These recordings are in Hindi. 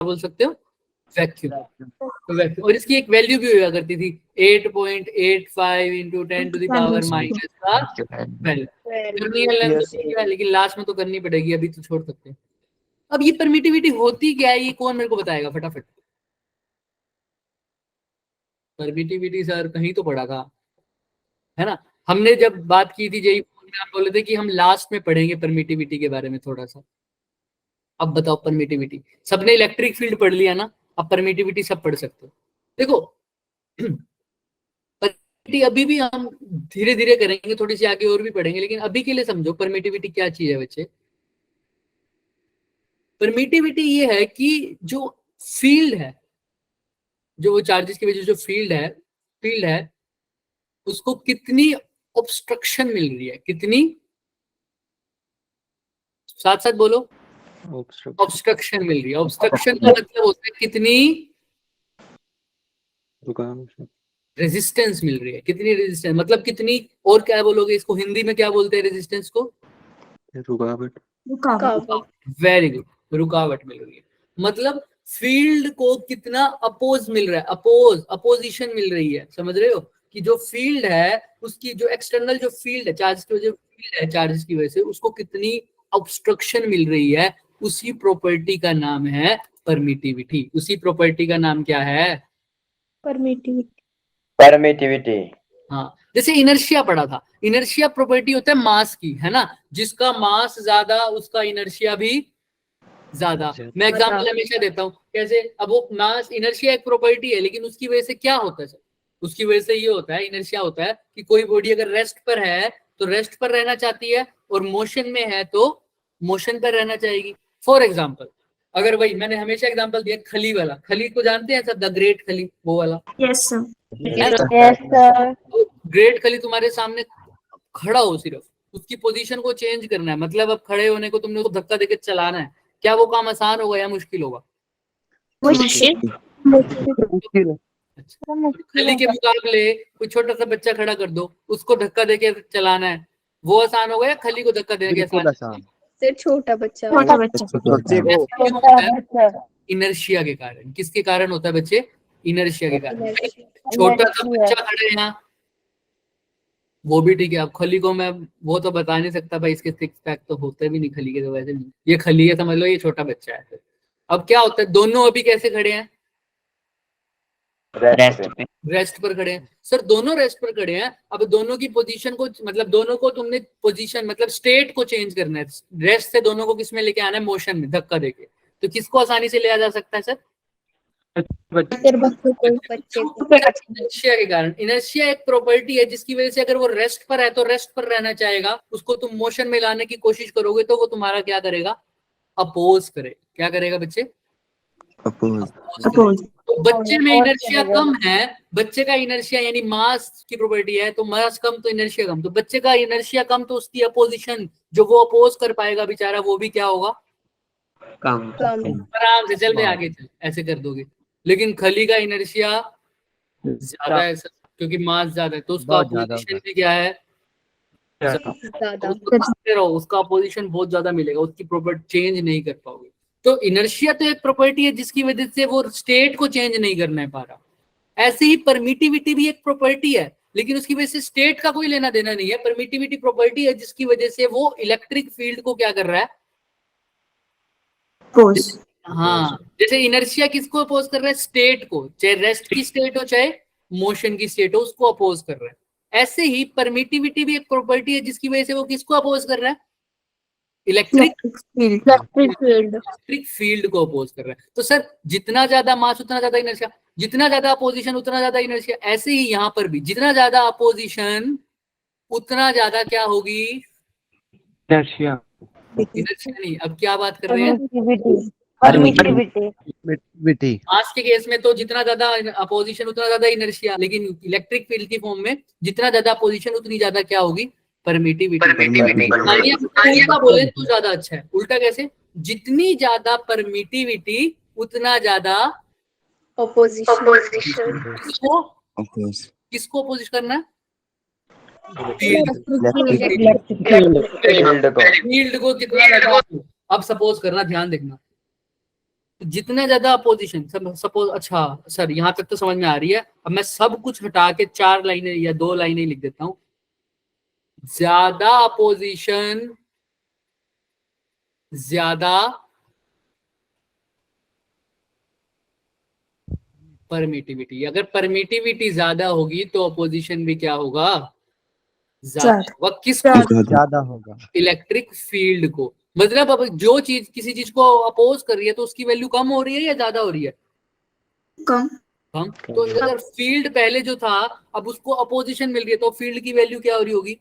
बोल सकते हो, वैक्यूम। तो वैक्यूम, और इसकी एक वैल्यू भी हुआ करती थी 8.85 into 10 to the power minus का वैल्यू। करनी है लेंथ तो, लेकिन लास्ट में तो करनी पड़ेगी, अभी तो छोड़ सकते हैं। अब ये परमिटिविटी होती क्या है, ये कौन मेरे को बताएगा फटाफट। परमिटिविटी सर कहीं तो पढ़ा था, है ना, हमने जब बात की थी जेई में, आप बोले थे कि हम लास्ट में पढ़ेंगे परमिटिविटी के बारे में थोड़ा सा। अब बताओ परमिटिविटी, सबने इलेक्ट्रिक फील्ड पढ़ लिया ना, अब परमिटिविटी सब पढ़ सकते हो। देखो परमिटिविटी अभी भी हम धीरे धीरे करेंगे, थोड़ी सी आगे और भी पढ़ेंगे, लेकिन अभी के लिए समझो परमिटिविटी क्या चीज है बच्चे। परमिटिविटी ये है कि जो फील्ड है, जो चार्जेस की वजह से जो फील्ड है उसको कितनी ऑब्स्ट्रक्शन मिल रही है, कितनी, साथ साथ बोलो, ऑब्स्ट्रक्शन मिल रही है। ऑब्स्ट्रक्शन का मतलब होता है कितनी रेजिस्टेंस मिल रही है, कितनी रेजिस्टेंस मतलब कितनी, और क्या बोलोगे इसको हिंदी में, क्या बोलते हैं रेजिस्टेंस को, रुकावट। वेरी गुड, रुकावट मिल रही है, मतलब फील्ड को कितना अपोज मिल रहा है, अपोजिशन मिल रही है, समझ रहे हो, कि जो फील्ड है उसकी जो एक्सटर्नल जो फील्ड है, चार्ज की वजह फील्ड है, चार्जेस की वजह से उसको कितनी ऑब्स्ट्रक्शन मिल रही है, उसी प्रॉपर्टी का नाम है परमिटिविटी। उसी प्रॉपर्टी का नाम क्या है, परमिटिविटी। हाँ, जैसे इनर्शिया पढ़ा था, इनर्शिया प्रॉपर्टी होता है मास की, है ना, जिसका मास ज्यादा उसका इनर्शिया भी ज्यादा। मैं एग्जांपल हमेशा देता हूँ, कैसे, अब वो मास इनर्शिया एक प्रॉपर्टी है, लेकिन उसकी वजह से क्या होता है सर, उसकी वजह से ये होता है, इनर्शिया होता है कि कोई बॉडी अगर रेस्ट पर है तो रेस्ट पर रहना चाहती है, और मोशन में है तो मोशन पर रहना चाहेगी। फॉर एग्जाम्पल, अगर वही मैंने हमेशा एग्जांपल दिया खली वाला, खली को जानते हैं सब, द ग्रेट खली, वो वाला। Yes sir. ग्रेट खली तुम्हारे सामने खड़ा हो, सिर्फ उसकी पोजीशन को चेंज करना है, मतलब अब खड़े होने को तुमने उसको धक्का देके चलाना है, क्या वो काम आसान होगा या मुश्किल होगा? खली के मुकाबले कोई छोटा सा बच्चा खड़ा कर दो, उसको धक्का देके चलाना है, वो आसान होगा या खली को धक्का देने के आसान? छोटा बच्चा। इनर्शिया के कारण। किसके कारण होता है बच्चे? इनर्शिया के कारण। छोटा सा बच्चा खड़े है यहाँ, वो भी ठीक है, अब खली को मैं वो तो बता नहीं सकता भाई, इसके सिक्स पैक तो होते भी नहीं खली के, तो वैसे नहीं, ये खली है समझ लो, ये छोटा बच्चा है। अब क्या होता है, दोनों अभी कैसे खड़े हैं? रेस्ट पर खड़े हैं सर, दोनों रेस्ट पर खड़े हैं। अब दोनों की पोजीशन को, मतलब दोनों को तुमने पोजीशन मतलब स्टेट को चेंज करना है, रेस्ट से दोनों को किस में लेके आना है? मोशन में, धक्का देके। तो किसको आसानी से लिया जा सकता है सर? इनर्शिया के कारण। इनर्शिया एक प्रॉपर्टी है जिसकी वजह से अगर वो रेस्ट पर है तो रेस्ट पर रहना चाहेगा, उसको तुम मोशन में लाने की कोशिश करोगे तो वो तुम्हारा क्या करेगा? अपोज करे। क्या करेगा बच्चे? अपोज। तो बच्चे में इनर्शिया कम है, बच्चे का इनर्शिया यानी मास की प्रॉपर्टी है, तो मास कम तो इनर्शिया कम, तो बच्चे का इनर्शिया कम तो उसकी अपोजिशन जो वो अपोज कर पाएगा बेचारा, वो भी क्या होगा? कम। आराम से चल भाई, आगे चल, ऐसे कर दोगे। लेकिन खली का इनर्शिया ज्यादा है सर, क्योंकि मास ज्यादा है, तो उसका अपोजिशन भी क्या है? ज्यादा। उसका अपोजिशन बहुत ज्यादा मिलेगा, उसकी प्रॉपर्टी चेंज नहीं कर पाओगे। तो इनर्शिया तो एक प्रॉपर्टी है जिसकी वजह से वो स्टेट को चेंज नहीं करना पा रहा। ऐसे ही परमिटिविटी भी एक प्रॉपर्टी है, लेकिन उसकी वजह से स्टेट का कोई लेना देना नहीं है। परमिटिविटी प्रॉपर्टी है जिसकी वजह से वो इलेक्ट्रिक फील्ड को क्या कर रहा है? हाँ, जैसे इनर्शिया किसको अपोज कर रहा है? स्टेट को, चाहे रेस्ट की स्टेट हो चाहे मोशन की स्टेट हो, उसको अपोज कर रहा है। ऐसे ही परमिटिविटी भी एक प्रॉपर्टी है जिसकी वजह से वो किसको अपोज कर रहा है? इलेक्ट्रिक फील्ड को अपोज कर रहा है। तो सर जितना ज्यादा मास उतना ज्यादा इनर्शिया, जितना ज्यादा अपोजिशन उतना ज्यादा इनर्शिया। ऐसे ही यहाँ पर भी जितना ज्यादा अपोजिशन उतना ज्यादा क्या होगी? इनर्शिया नहीं, अब क्या बात कर रहे हैं? परमिटिविटी। मास के केस में तो जितना ज्यादा अपोजिशन उतना ज्यादा इनर्शिया, लेकिन इलेक्ट्रिक फील्ड की फॉर्म में जितना ज्यादा अपोजिशन उतनी ज्यादा क्या होगी? परमिटिविटी। उल्टा बोले तो ज्यादा अच्छा है। उल्टा कैसे? जितनी ज्यादा परमिटिविटी उतना ज्यादा ऑपोजिशन। किसको अपोज करना है? फील्ड को कितना ज्यादा। अब सपोज करना, ध्यान देखना, जितना ज्यादा अपोजिशन, सपोज, अच्छा सर यहाँ तक तो समझ में आ रही है। अब मैं सब कुछ हटा के 4 लाइनें या 2 लाइनें लिख देता हूं। ज्यादा अपोजिशन ज्यादा परमिटिविटी। अगर परमिटिविटी ज्यादा होगी तो अपोजिशन भी क्या होगा? ज्यादा। वह किसको? ज्यादा होगा। इलेक्ट्रिक फील्ड को। मतलब अब जो चीज किसी चीज को अपोज कर रही है तो उसकी वैल्यू कम हो रही है या ज्यादा हो रही है? कम। कम। तो अगर फील्ड पहले जो था अब उसको अपोजिशन मिल रही है तो फील्ड की वैल्यू क्या हो रही होगी?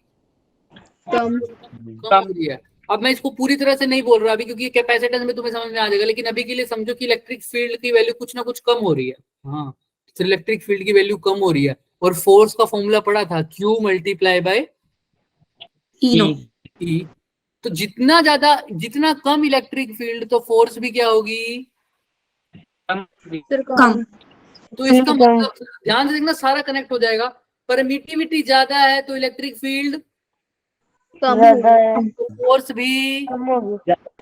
कम। कम हो रही है। अब मैं इसको पूरी तरह से नहीं बोल रहा अभी, क्योंकि कैपेसिटेंस में तुम्हें समझ में आ जाएगा, लेकिन अभी के लिए समझो कि इलेक्ट्रिक फील्ड की वैल्यू कुछ ना कुछ कम हो रही है। हाँ, तो इलेक्ट्रिक फील्ड की वैल्यू कम हो रही है। और फोर्स का फॉर्मूला पड़ा था Q मल्टीप्लाई बाय E। तो जितना कम इलेक्ट्रिक फील्ड तो फोर्स भी क्या होगी? कम। तो इसका मतलब ध्यान से देखना, सारा कनेक्ट हो जाएगा। परमिटिविटी ज्यादा है तो इलेक्ट्रिक फील्ड कम। तो फोर्स भी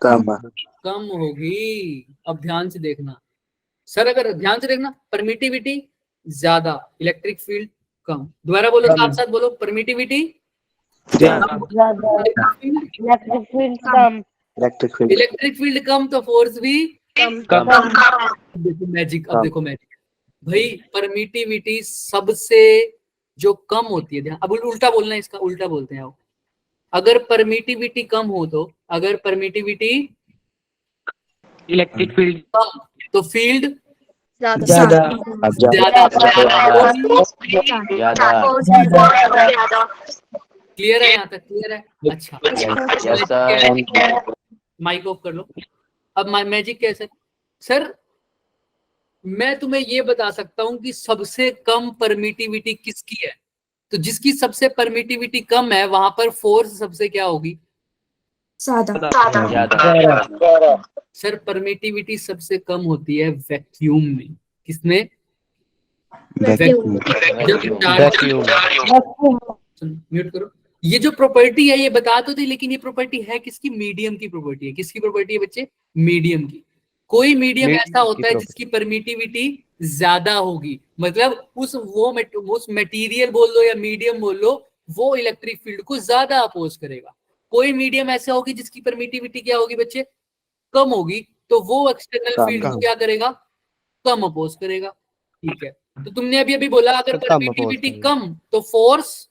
कम होगी। अब ध्यान से देखना सर, अगर ध्यान से देखना, परमिटिविटी ज्यादा, इलेक्ट्रिक फील्ड कम। दोबारा बोलो, साथ साथ बोलो, परमिटिविटी इलेक्ट्रिक फील्ड कम तो फोर्स भी कम। देखो मैजिक, अब देखो मैजिक भाई। परमिटिविटी सबसे जो कम होती है, ध्यान, अब उल्टा बोलना है, इसका उल्टा बोलते हैं। अगर परमिटिविटी कम हो तो, अगर परमिटिविटी इलेक्ट्रिक फील्ड कम तो फील्ड ज्यादा। क्लियर है? यहाँ तक क्लियर है? अच्छा, माइक ऑफ कर लो। अब मैजिक कैसे? सर मैं तुम्हें ये बता सकता हूं कि सबसे कम परमिटिविटी किसकी है। तो जिसकी सबसे परमिटिविटी कम है वहां पर फोर्स सबसे क्या होगी? सर परमिटिविटी सबसे कम होती है वैक्यूम में। किसमें? म्यूट करो। ये जो प्रॉपर्टी है ये बता तो थी, लेकिन ये प्रॉपर्टी है किसकी? मीडियम की प्रॉपर्टी है। किसकी प्रॉपर्टी है बच्चे? मीडियम की। कोई मीडियम ऐसा होता है जिसकी परमिटिविटी ज्यादा होगी, मतलब उस मटेरियल बोल लो या मीडियम बोल लो, वो इलेक्ट्रिक फील्ड को ज्यादा अपोज करेगा। कोई मीडियम ऐसा होगी जिसकी परमिटिविटी क्या होगी बच्चे? कम होगी, तो वो एक्सटर्नल फील्ड को क्या करेगा? कम अपोज करेगा। ठीक है, तो तुमने अभी अभी बोला अगर परमिटिविटी कम तो फोर्स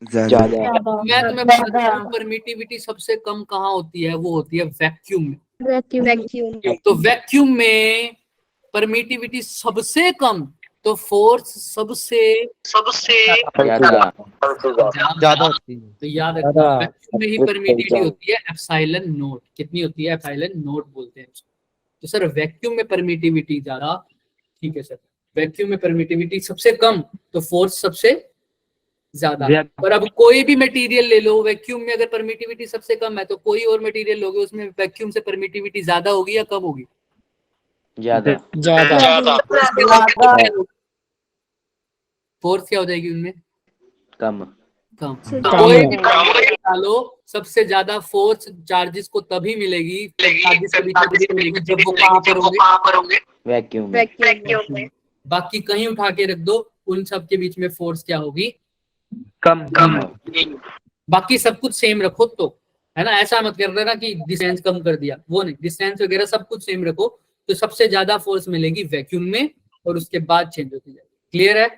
ज्यादा। मैं तुम्हें बताता हूं परमिटिविटी सबसे कम कहाँ होती है, वो होती है वैक्यूम में। तो वैक्यूम में परमिटिविटी सबसे कम तो फोर्स सबसे ज्यादा होती है। तो याद रखना वैक्यूम में ही परमिटिविटी होती है एप्सिलॉन नोट। कितनी होती है? एप्सिलॉन नोट बोलते हैं। तो सर वैक्यूम में परमिटिविटी ज्यादा। ठीक है सर, वैक्यूम में परमिटिविटी सबसे कम तो फोर्स सबसे ज्यादा। और अब कोई भी मटेरियल ले लो, वैक्यूम में अगर परमिटिविटी सबसे कम है तो कोई और मटेरियल लोगे उसमें वैक्यूम से परमिटिविटी ज्यादा होगी या कम होगी? ज्यादा। फोर्स क्या हो जाएगी उनमें? कम। कोई भी डालो, सबसे ज्यादा फोर्स चार्जेस को तभी मिलेगी चार्जेस के बीच में मिलेगी जब वो कहां पर होंगे? वैक्यूम में। बाकी कहीं उठा के रख दो, उन सब के बीच में फोर्स क्या होगी? कम। बाकी सब कुछ सेम रखो तो, है ना। ऐसा मत कर देना कि डिस्टेंस कम कर दिया, वो नहीं, डिस्टेंस वगैरह सब कुछ सेम रखो तो सबसे ज्यादा फोर्स मिलेगी वैक्यूम में और उसके बाद चेंज होती जाएगी। क्लियर है?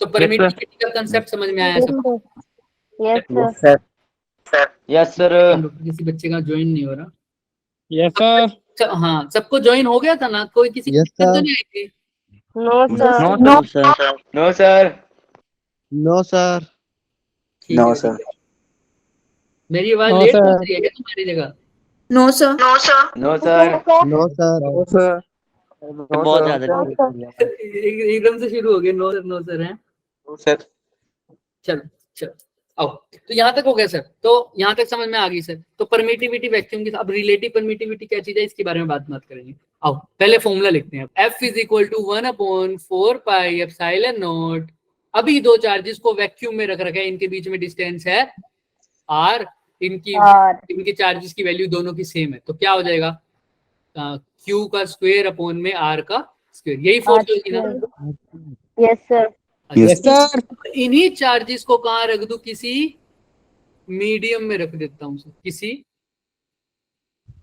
तो परमिटिविटी का कांसेप्ट समझ में आया सबको? Yes sir. किसी बच्चे का ज्वाइन नहीं हो रहा? Yes sir. हाँ, सबको ज्वाइन हो गया था ना? कोई किसी Yes, तो sir. नहीं आई थी? No sir. No sir. ठीक है, ठीक है। मेरी आवाज No, लेट sir. पहुंच रही है क्या तुम्हारी जगह? No sir. No sir. No sir. बहुत ज्यादा एकदम से शुरू हो गए नो सर, नो सर है। सर। चलो चलो आओ, तो यहाँ तक हो गया सर। तो यहाँ तक समझ में आ गई सर। तो परमिटिविटी वैक्यूम की। अब रिलेटिव परमिटिविटी क्या चीज है इसके बारे में बात करेंगे। आओ पहले फॉर्मूला लिखते हैं। F is equal to 1/4 pi epsilon nought. अभी दो चार्जेस को वैक्यूम में रख रखा है, इनके बीच में डिस्टेंस है R। इनकी चार्जेस की वैल्यू दोनों की सेम है, तो क्या हो जाएगा? क्यू का स्क्वायर अपॉन में आर का स्क्वायर, यही फोर्स होगी ना। Yes sir. अच्छा, इन्हीं चार्जेस को कहाँ रख दूं, किसी मीडियम में रख देता हूँ सर, किसी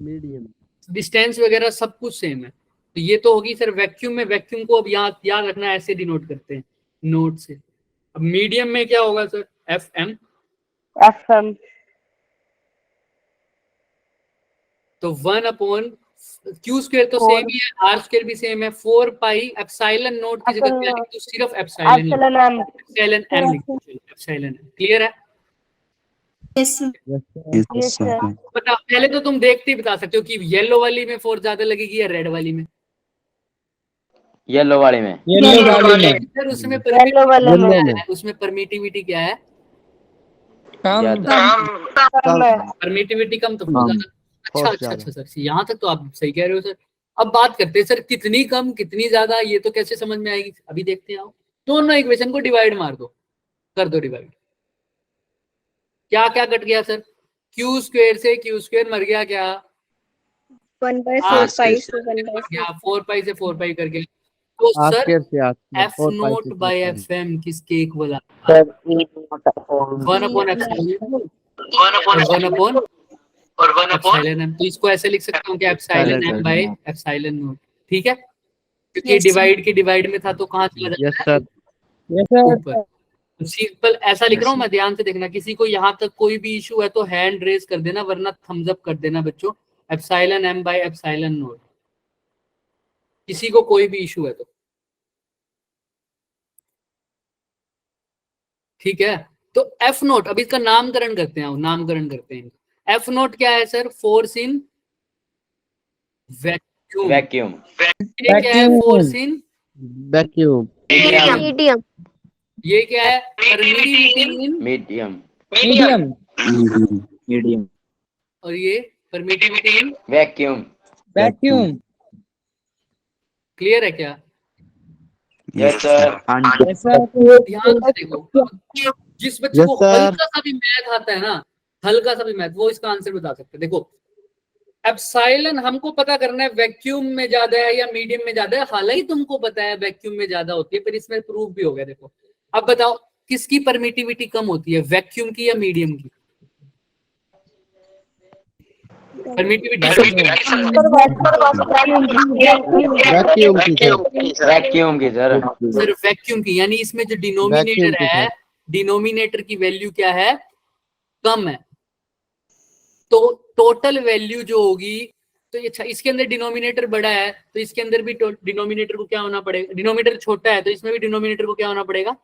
मीडियम। डिस्टेंस वगैरह सब कुछ सेम है। तो ये तो होगी सर वैक्यूम में, वैक्यूम को अब याद रखना, ऐसे डिनोट करते हैं नोट से। अब मीडियम में क्या होगा सर, एफ एम। तो 1 अपॉन क्यू स्क्वायर तो सेम ही है, आर स्क्वायर भी सेम है, 4 पाई एप्सिलॉन नोट की जगह क्या लिख दूं, सिर्फ एप्सिलॉन एम लिख दूं, एप्सिलॉन एम। क्लियर है? Yes sir. बता, पहले तो तुम देखते ही बता सकते हो कि येलो वाली में फोर्स ज्यादा लगेगी या रेड वाली में। येलो वाले में। सर उसमें येलो में उसमें परमिटिविटी क्या है, ज्यादा। परमिटिविटी कम तो फोर्स ज्यादा। अच्छा सर, यहाँ तक तो आप सही कह रहे हो सर। अब बात करते हैं सर कितनी कम कितनी ज्यादा, ये तो कैसे समझ में आएगी, अभी देखते हैं। आओ दोनों इक्वेशन को डिवाइड मार दो, कर दो डिवाइड। क्या क्या कट गया सर, क्यू स्क्वायर से क्यू स्क्वायर मर गया, क्या 1/4 पाई से 4 पाई से 4 पाई कर गया। तो sir F note by F M किसके इक्वल आता है, 1 अपॉन एप्सिलॉन और 1 अपॉन एप्सिलॉन एम। तो इसको ऐसे लिख सकता हूँ कि epsilon M by epsilon nought. ठीक है, क्योंकि डिवाइड के डिवाइड में था तो कहाँ चला जाता है, ऊपर। सिंपल ऐसा लिख रहा हूँ मैं, ध्यान से देखना। किसी को यहाँ तक कोई भी इशू है तो हैंड रेज कर देना, वरना थम्स अप कर देना बच्चों। Epsilon M by epsilon nought, किसी को कोई भी इशू है तो। ठीक है, तो एफ नोट, अब इसका नामकरण करते हैं, नामकरण करते हैं। एफ नोट क्या है sir, force in vacuum. Vacuum. ये क्या है, फोर्स इन वैक्यूम। मीडियम। ये क्या है, परमिटिविटी इन मीडियम। और ये परमिटिविटी इन वैक्यूम। क्लियर है क्या? Yes sir. ध्यान से देखो, जिस बच्चे Yes, को sir. हल्का सा भी मैथ आता है ना, हल्का सा भी मैथ, वो इसका आंसर बता सकते हैं। देखो एप्सिलॉन हमको पता करना है वैक्यूम में ज्यादा है या मीडियम में ज्यादा है, हालांकि तुमको पता है वैक्यूम में ज्यादा होती है, पर इसमें प्रूफ भी हो गया। देखो अब बताओ किसकी परमिटिविटी कम होती है, वैक्यूम की या मीडियम की? परमिटिविटी वैक्यूम की सर। सर वैक्यूम की, यानी इसमें जो डिनोमिनेटर है, डिनोमिनेटर की वैल्यू क्या है, कम है। तो टोटल वैल्यू जो होगी, तो अच्छा इसके अंदर डिनोमिनेटर बड़ा है तो इसके अंदर भी डिनोमिनेटर को क्या होना पड़ेगा, डिनोमिनेटर छोटा है तो इसमें भी डिनोमिनेटर को क्या होना पड़ेगा,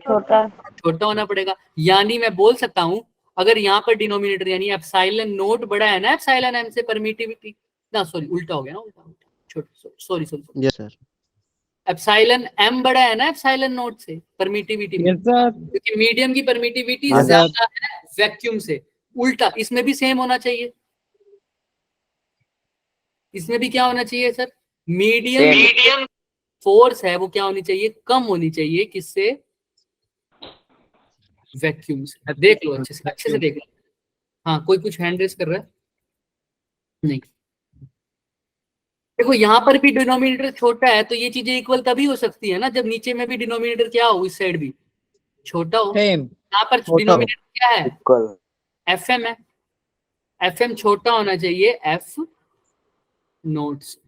छोटा होना पड़ेगा। यानी मैं बोल सकता हूं, अगर यहाँ पर डिनोमिनेटर यानी एप्सिलॉन नोट बड़ा है ना एप्सिलॉन एम से, परमिटिविटी ना, सॉरी उल्टा हो गया ना, उल्टा sorry yes sir. Epsilon M बड़ा है ना एप्सिलॉन नोट से परमिटिविटी में, क्योंकि मीडियम की परमिटिविटी Yes, sir. ज्यादा है वैक्यूम से। उल्टा इसमें भी सेम होना चाहिए, इसमें भी क्या होना चाहिए सर, मीडियम फोर्स है वो क्या होनी चाहिए, कम होनी चाहिए, किससे, वैक्यूम से। देख लो अच्छे से देख लो। हाँ कोई कुछ हैंड रेस कर रहा है, नहीं। देखो यहाँ पर भी डिनोमिनेटर छोटा है तो ये चीजें इक्वल तभी हो सकती है ना जब नीचे में भी डिनोमिनेटर क्या हो, इस साइड भी छोटा हो। यहाँ पर डिनोमिनेटर क्या है, एफ एम है, एफ एम छोटा होना चाहिए एफ नोट्स।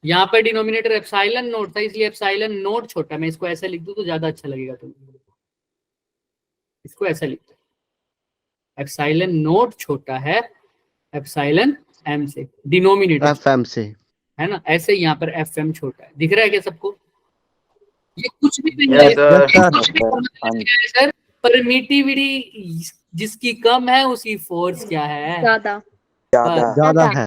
यहाँ पर डिनोमिनेटर एप्सिलॉन नोट था इसलिए एप्सिलॉन नोट छोटा, मैं इसको ऐसा लिख दूं तो ज्यादा अच्छा लगेगा तुम्हें, इसको ऐसा लिख दो, एप्सिलॉन नोट छोटा है एप्सिलॉन एम से, डिनोमिनेटर एफ एम से है ना, ऐसे यहाँ पर एफ एम छोटा है। दिख रहा है क्या सबको? ये कुछ भी नहीं है सर, परमिटिविटी जिसकी कम है उसकी फोर्स क्या है, ज्यादा है।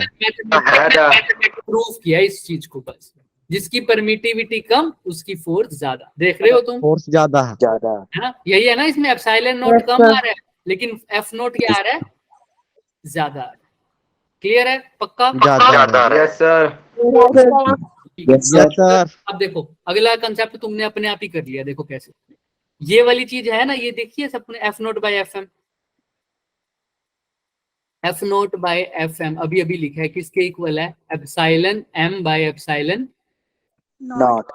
प्रूफ किया इस चीज को, बस जिसकी परमिटिविटी कम उसकी फोर्स ज्यादा। देख रहे हो तुम, फोर्स ज्यादा है। है ना, यही है ना, इसमें एप्सिलॉन नोट कम आ रहा है लेकिन एफ नोट क्या आ रहा है, ज्यादा आ रहा है। क्लियर है, पक्का? Yes sir. Yes sir. अब देखो अगला कंसेप्ट तुमने अपने आप ही कर लिया, देखो कैसे। ये वाली चीज है ना, ये देखिए सबने, F note by F M, F note by F M अभी अभी लिखा है, किसके इक्वल है? Epsilon M by epsilon Not.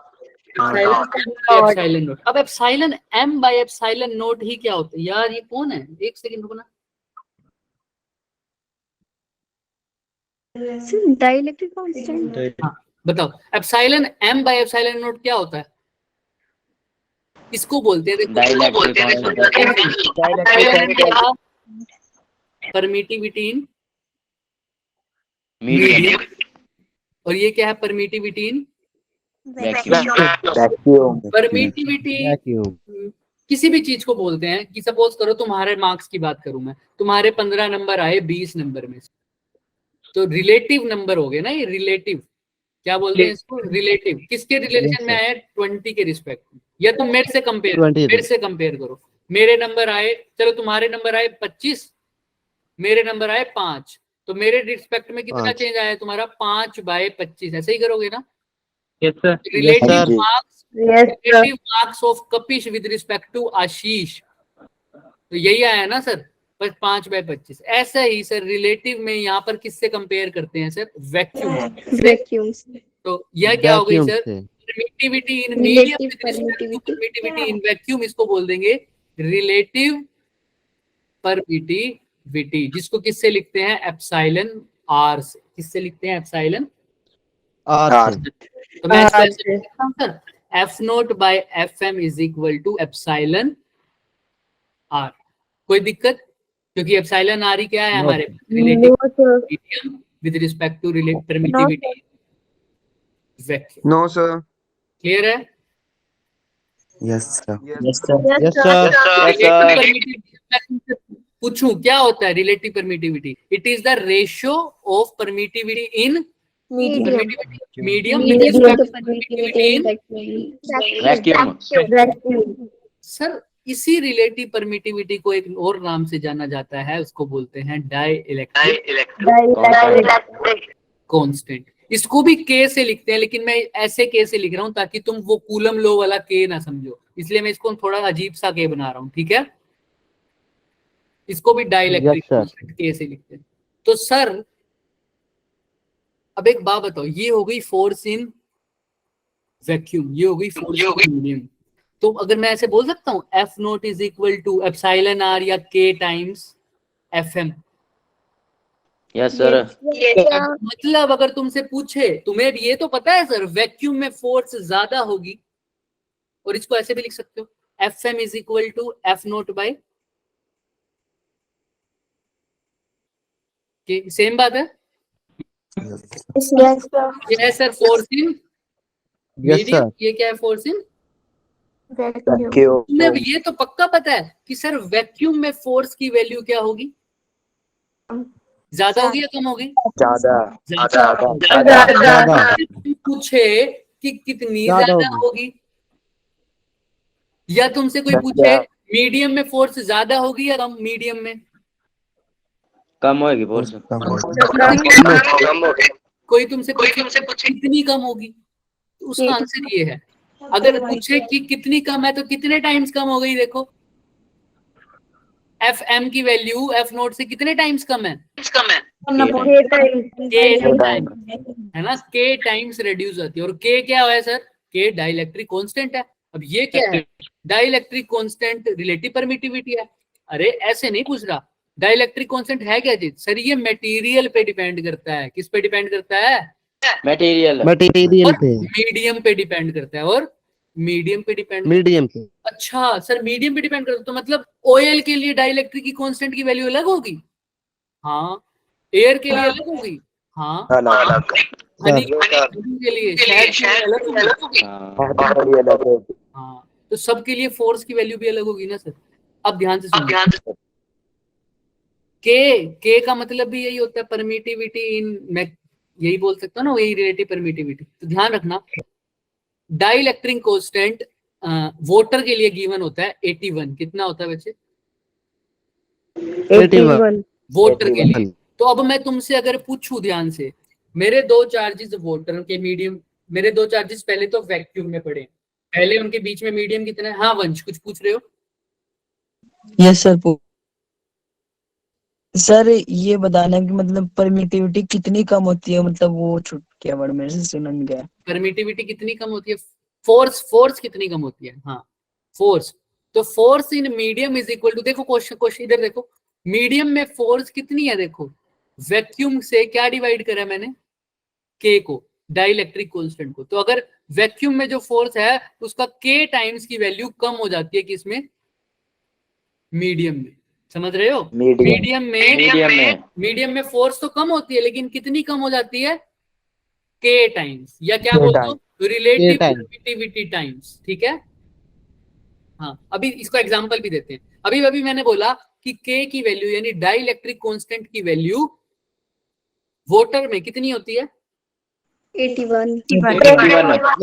Epsilon naught. अब epsilon M by epsilon naught ही क्या होता है यार? ये कौन है? एक सेकंड रुको ना। Dielectric constant. हाँ बताओ, epsilon M by epsilon nought क्या होता है? इसको बोलते हैं, परमिटिविटी इन मीडियम, और ये क्या है? परमिटिविटी इन परमिटिविटी वैक्यूम किसी भी चीज को बोलते हैं कि सपोज करो तुम्हारे मार्क्स की बात करूं मैं, तुम्हारे 15 नंबर आए 20 नंबर में से, तो रिलेटिव नंबर हो गए ना ये, रिलेटिव क्या बोलते हैं इसको? रिलेटिव। किसके रिलेशन में आए? 20 के रिस्पेक्ट में। या तुम मेरे से कंपेयर, 20 मेरे से कंपेयर करो, मेरे नंबर आए, चलो तुम्हारे नंबर आए 25, मेरे नंबर आए 5, तो मेरे रिस्पेक्ट में कितना 5 चेंज आया तुम्हारा? 5/25। ऐसे ही करोगे ना? Yes sir relative marks, Yes, sir. Relative marks of Kapish with respect to Ashish, तो यही आया ना सर? 5/25। ऐसा ही सर रिलेटिव में यहाँ पर किससे कंपेयर करते हैं सर? वैक्यूम। Vacuums. तो यह क्या हो गई वैक्यूम सर? से permittivity in medium, Relative permittivity. Permittivity in vacuum, इसको बोल देंगे रिलेटिव परमिटिविटी, जिसको किससे लिखते हैं? एप्सिलॉन आर से। किससे लिखते हैं? एप्सिलॉन आर से तो मैं इसको ऐसे लिख सकता हूं sir, F note by F M is equal to epsilon R. कोई दिक्कत? क्योंकि एप्सिलॉन आर ही क्या है हमारे? Relative No, sir. Medium with respect to permittivity vacuum. No, sir. Clear है? Yes, sir. यस सर पूछूं क्या होता है relative permittivity? It is the ratio of permittivity in Medium. Medium Medium to permittivity in vacuum. Vacuum. Sir इसी रिलेटिव परमिटिविटी को एक और नाम से जाना जाता है, उसको बोलते हैं डाइइलेक्ट्रिक कांस्टेंट। इसको भी के से लिखते हैं, लेकिन मैं ऐसे के से लिख रहा हूं ताकि तुम वो कूलम लो वाला के ना समझो, इसलिए मैं इसको थोड़ा अजीब सा के बना रहा हूं, ठीक है? इसको भी डाइइलेक्ट्रिक Yes, sir. कांस्टेंट के से लिखते हैं। तो सर अब एक बात बताओ, ये हो गई फोर्स इन वैक्यूम, ये हो गई फोर्स इन मीडियम। तो अगर मैं ऐसे बोल सकता हूं F nought is equal to epsilon R या K times F M. Yes sir. मतलब अगर तुमसे पूछे, तुम्हें ये तो पता है सर वैक्यूम में फोर्स ज्यादा होगी, और इसको ऐसे भी लिख सकते हो F M is equal to F note by K. Same बात है। Yes, sir. ये है sir force in yes medium, sir ये क्या है? Force in. Vacuum. तुम्हें ये तो पक्का पता है कि सर वैक्यूम में फोर्स की वैल्यू क्या होगी? ज्यादा होगी या कम होगी? ज्यादा पूछे कि कितनी ज्यादा ज्यादा होगी। होगी, या तुमसे कोई पूछे मीडियम में फोर्स ज्यादा होगी या कम? मीडियम में कम होगी फोर्स। कोई तुमसे पूछे कितनी कम होगी, तो उसका आंसर ये है। अगर पूछे कि कितनी कम है तो कितने टाइम्स कम हो गई? देखो एफ एम की वैल्यू एफ नोट से कितने टाइम्स कम है? है ना? के टाइम्स रिड्यूस होती है। और के क्या है सर? के डाइइलेक्ट्रिक कांस्टेंट है। अब ये क्या है? डाइइलेक्ट्रिक कांस्टेंट रिलेटिव परमिटिविटी है। अरे ऐसे नहीं पूछ रहा, डाइइलेक्ट्रिक कांस्टेंट है क्या चीज? सर ये मटेरियल पे डिपेंड करता है। किस पे डिपेंड करता है? मटेरियल। मटेरियल पे मीडियम पे डिपेंड करता है। और मीडियम पे डिपेंड, मीडियम पे अच्छा सर मीडियम पे डिपेंड करता है, तो मतलब ऑयल के लिए डाइइलेक्ट्रिक की कांस्टेंट की वैल्यू अलग होगी? हाँ। एयर के लिए अलग होगी? हाँ। हनी के लिए, शहद के लिए अलग होगी? हाँ। तो सबके लिए फोर्स की वैल्यू भी अलग होगी ना सर। अब ध्यान से सुनिए, के का मतलब भी यही होता है परमिटिविटी इन, मैं यही बोल सकता हूँ ना, वही रिलेटिव परमिटिविटी। तो ध्यान रखना डाइइलेक्ट्रिक कांस्टेंट वोटर के लिए गिवन होता है 81। कितना होता है बच्चे? 81 वोटर के लिए। तो अब मैं तुमसे अगर पूछूं ध्यान से, मेरे दो चार्जेस वोटर के मीडियम, मेरे दो चार्जेस पहले तो वैक्यूम में पड़े, पहले उनके बीच में मीडियम कितना है? हाँ वंश कुछ पूछ रहे हो? Yes sir. सर ये बताना कि मतलब परमिटिविटी कितनी कम होती है, मतलब वो छूट गया वर्ड मेरे से, सुना नहीं गया। परमिटिविटी कितनी कम होती है? फोर्स कितनी कम होती है? हाँ, फोर्स। तो force in medium is equal to, देखो क्वेश्चन इधर देखो, मीडियम में फोर्स कितनी है? देखो वैक्यूम से क्या डिवाइड करा मैंने? के को, डाइलेक्ट्रिक कांस्टेंट को। तो अगर वैक्यूम में जो फोर्स है उसका के टाइम्स की वैल्यू कम हो जाती है किसमें? मीडियम में। समझ रहे हो? मीडियम में फोर्स तो कम होती है, लेकिन कितनी कम हो जाती है? के टाइम्स, या क्या बोलते हो, रिलेटिव परमिटिविटी टाइम्स। ठीक है। हाँ, अभी इसको एग्जांपल भी देते हैं। अभी अभी मैंने बोला कि के की वैल्यू यानी डाइलेक्ट्रिक कांस्टेंट की वैल्यू वाटर में कितनी होती है? 81.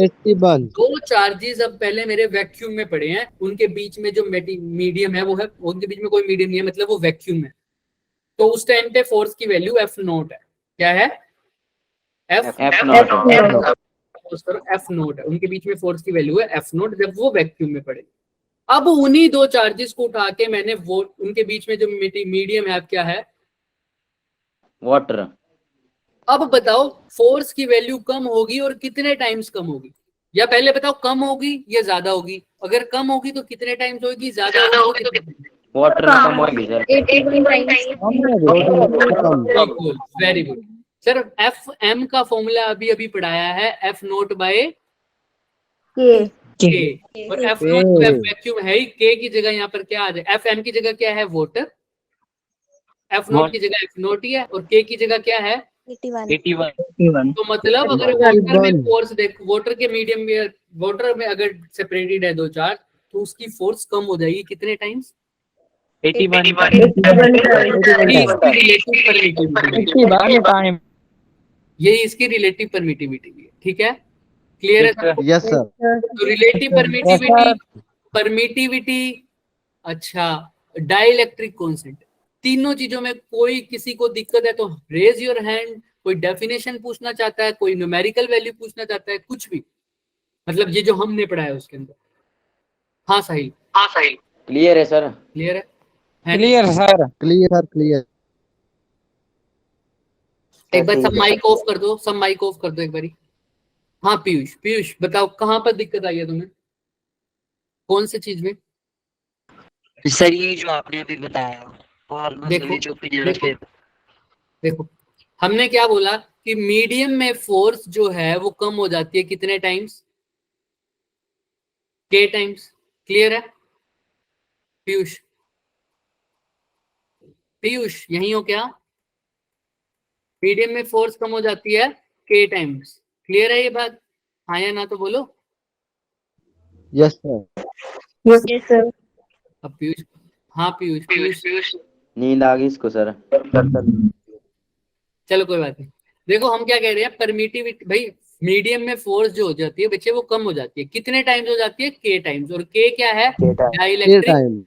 81 दो चार्जेस अब पहले मेरे वैक्यूम में पड़े हैं, उनके बीच में जो मीडियम है वो है, उनके बीच में कोई मीडियम नहीं है, मतलब वो वैक्यूम है। तो उस टाइम पे फोर्स की वैल्यू एफ नोट है। क्या है? एफ नोट है। उनके बीच में फोर्स की वैल्यू है एफ नोट, जब वो वैक्यूम में पड़े। अब उन्हीं दो चार्जेस को उठा के मैंने वो उनके बीच में जो मीडियम है क्या है? वाटर। अब बताओ फोर्स की वैल्यू कम होगी और कितने टाइम्स कम होगी? या पहले बताओ कम होगी या ज्यादा होगी? अगर कम होगी तो कितने टाइम्स होगी? ज्यादा होगी तो वाटर कम होगी sir. 81 times. Very good sir. F M का फॉर्मूला अभी अभी पढ़ाया है, F note bye K. K. और एफ नोट तो एफ वैक्यूम है ही, के की जगह यहाँ पर क्या आ जाए? एफ एम की जगह क्या है? वाटर। एफ नोट की जगह एफ नोट ही है, और के की जगह क्या है? 81. तो मतलब अगर वाटर में फोर्स देखो, वाटर के मीडियम में, वाटर में अगर सेपरेटेड है दो चार्ज, तो उसकी फोर्स कम हो जाएगी कितने टाइम्स? 81. यही इसकी रिलेटिव परमिटिविटी है। ठीक है, क्लियर है? Yes sir. तो रिलेटिव परमिटिविटी, अच्छा, डाइलेक्ट्रिक कांस्टेंट, तीनों चीजों में कोई किसी को दिक्कत है तो रेज योर हैंड। कोई डेफिनेशन पूछना चाहता है, कोई न्यूमेरिकल वैल्यू पूछना चाहता है, कुछ भी, मतलब ये जो हमने पढ़ा है उसके अंदर। हाँ साहिल। क्लियर है सर। क्लियर है? क्लियर एक बार सब माइक ऑफ कर दो, एक बारी। हाँ पीयूष बताओ, कहाँ पर दिक्कत आई है तुम्हें? कौन सी चीज में? सर ये जो आपने अभी बताया, और देखो, जो देखो, देखो हमने क्या बोला कि मीडियम में फोर्स जो है वो कम हो जाती है कितने टाइम्स? के टाइम्स। क्लियर है? पीयूष यही हो क्या? मीडियम में फोर्स कम हो जाती है के टाइम्स। क्लियर है ये बात? हाँ या ना तो बोलो। Yes sir. Yes, sir. अब पीयूष, हाँ पीयूष नींद आ गई इसको सर। चलो कोई बात नहीं। देखो हम क्या कह रहे हैं, परमिटिविटी भाई, मीडियम में फोर्स जो हो जाती है बच्चे वो कम हो जाती है, कितने टाइम्स हो जाती है? के टाइम्स। और के क्या है? डाइलेक्ट्रिक।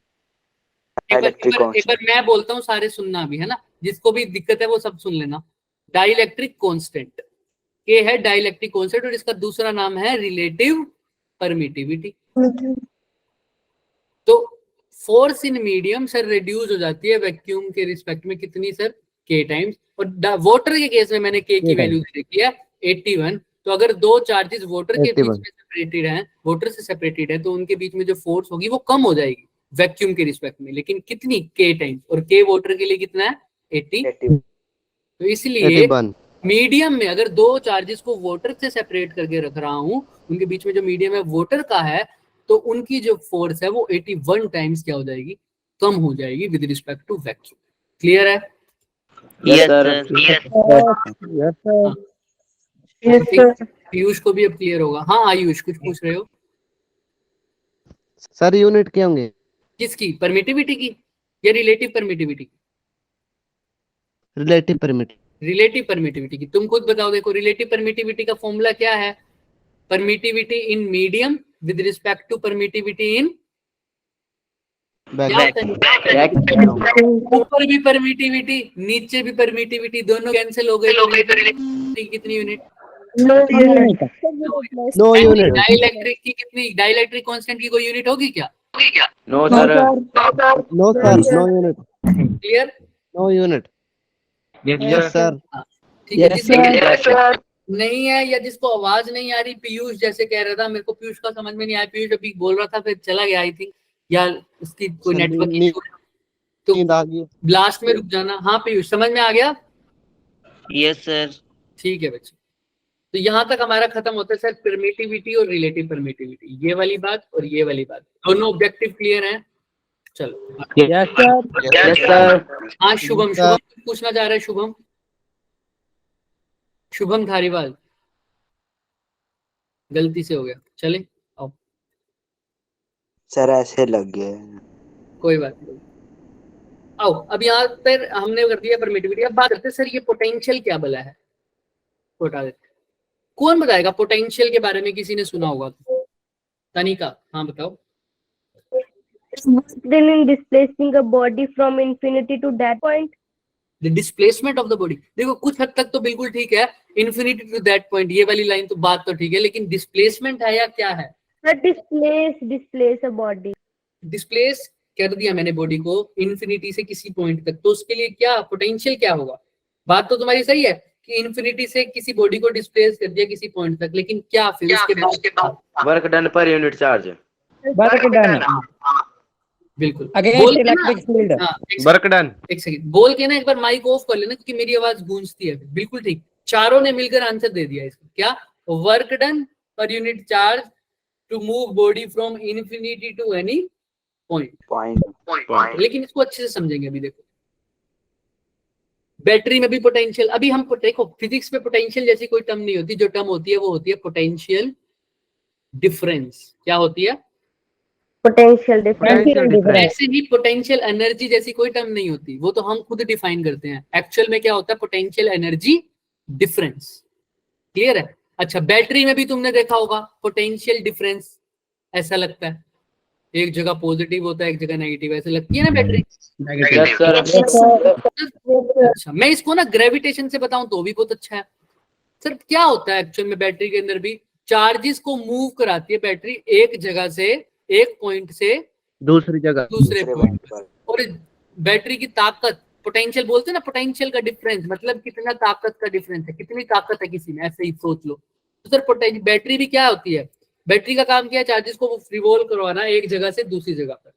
एक बार मैं बोलता हूँ, सारे सुनना भी है ना, जिसको भी दिक्कत है वो सब सुन लेना। डाइलेक्ट्रिक कांस्टेंट, के है डाइलेक्ट्रिक कांस्टेंट, और इसका दूसरा नाम है रिलेटिव परमिटिविटी। तो force in medium sir reduce हो जाती है वैक्यूम के रिस्पेक्ट में कितनी सर? के टाइम्स। और वाटर के केस में मैंने के की वैल्यू देखी है 81। तो अगर दो चार्जेस वाटर के बीच में सेपरेटेड हैं, वाटर से सेपरेटेड है, तो उनके बीच में जो फोर्स होगी वो कम हो जाएगी वैक्यूम के रिस्पेक्ट में, लेकिन कितनी? के टाइम्स। और के वाटर के लिए कितना है? 80। तो इसलिए मीडियम में अगर दो चार्जेस को वाटर से सेपरेट करके रख रहा हूं, उनके बीच में जो मीडियम है वाटर का है, तो उनकी जो फोर्स है वो 81 टाइम्स क्या हो जाएगी? कम हो जाएगी with respect to vacuum. Clear है? Yes sir. पीयूष को भी अब क्लियर होगा। हाँ आयुष कुछ पूछ रहे हो? सर यूनिट क्या होंगे? किसकी? परमिटिविटी की या रिलेटिव परमिटिविटी की? रिलेटिव परमिटिविटी की। तुम खुद बताओ। देखो रिलेटिव परमिटिविटी का फॉर्मूला क्या है? Permittivity in medium with respect to permittivity in ऊपर भी परमिटिविटी नीचे भी परमिटिविटी, दोनों कैंसिल हो गए। कितनी यूनिट? No unit. डाइलेक्ट्रिक की कितनी? डाइलेक्ट्रिक कांस्टेंट की कोई यूनिट होगी क्या? No sir. No unit. Clear? No unit. Yes, sir. ठीक है, Yes, जिसको sir. नहीं है या जिसको आवाज नहीं आ रही, पीयूष जैसे कह रहा था, मेरे को पीयूष का समझ में नहीं आया, पीयूष अभी बोल रहा था फिर चला गया आई थिंक, या उसकी कोई सर, नेटवर्क नी- इशू है, तो नींद आ गई। लास्ट में रुक जाना। हाँ पीयूष, समझ में आ गया? Yes sir. ठीक है बच्चे, तो यहाँ तक हमारा खत्म होता है सर परमिटिविटी और रिलेटिव परमिटिविटी, ये वाली बात और ये वाली बात, दोनों ऑब्जेक्टिव क्लियर हैं? चलो Yes, sir. Yes sir. हाँ शुभम, शुभम कुछ पूछना चाह रहा है? शुभम, शुभम धारीवाल, गलती से हो गया, चले आओ, सर ऐसे लग गए। कोई बात नहीं। आओ, अब यहाँ पर हमने कर दिया परमिटिविटी, अब बात करते हैं सर ये पोटेंशियल क्या भला है, बता देते। कौन बताएगा पोटेंशियल के बारे में, किसी ने सुना होगा तो? तनिका, हाँ बताओ। Then in displacing a body from infinity to that point. The displacement of the body, देखो कुछ हद तक तो बिल्कुल ठीक है, इन्फिनिटी टू दैट पॉइंट, ये वाली लाइन तो बात तो ठीक है, लेकिन डिस्प्लेसमेंट है या क्या है? But displace a body. Displace कर दिया मैंने बॉडी को इन्फिनिटी से किसी पॉइंट तक, तो उसके लिए क्या पोटेंशियल क्या होगा? बात तो तुम्हारी सही है कि इन्फिनिटी से किसी बॉडी को डिस्प्लेस कर दिया किसी पॉइंट तक, लेकिन क्या फिर उसके बाद? Work done per unit charge. Work done. बिल्कुल Against बोल के ना, electric field. हाँ, वर्क डन। एक सेकंड बोल के ना एक बार माइक ऑफ कर लेना, क्योंकि मेरी आवाज गूंजती है। बिल्कुल ठीक, चारों ने मिलकर आंसर दे दिया इसका। क्या? Work done per unit charge to move body from infinity to any point. लेकिन इसको अच्छे से समझेंगे अभी। देखो बैटरी में भी पोटेंशियल, अभी हम देखो फिजिक्स में पोटेंशियल जैसी कोई टर्म नहीं होती, जो टर्म होती है वो होती है पोटेंशियल डिफरेंस। क्या होती है? Potential difference. ऐसे ही पोटेंशियल एनर्जी जैसी कोई टर्म नहीं होती, वो तो हम खुद डिफाइन करते हैं। एक्चुअल में क्या होता है? Potential energy difference. क्लियर है? अच्छा, बैटरी में भी तुमने देखा होगा पोटेंशियल डिफरेंस ऐसा लगता है, एक जगह पॉजिटिव होता है एक जगह नेगेटिव, ऐसे लगती है ना बैटरी। Yes sir. अच्छा, मैं इसको ना ग्रेविटेशन से बताऊं तो भी बहुत अच्छा है। सर क्या होता है एक्चुअल में बैटरी के अंदर भी? चार्जेस को मूव कराती है बैटरी एक जगह से, एक पॉइंट से दूसरी जगह। दूसरे पॉइंट पर। और बैटरी की ताकत, पोटेंशियल बोलते हैं ना, पोटेंशियल का डिफरेंस मतलब कितना ताकत का डिफरेंस है, कितनी ताकत है किसी में, ऐसे ही सोच लो। तो सर बैटरी भी क्या होती है? बैटरी का काम क्या है? चार्जेस को रिवॉल्व करवाना एक जगह से दूसरी जगह पर।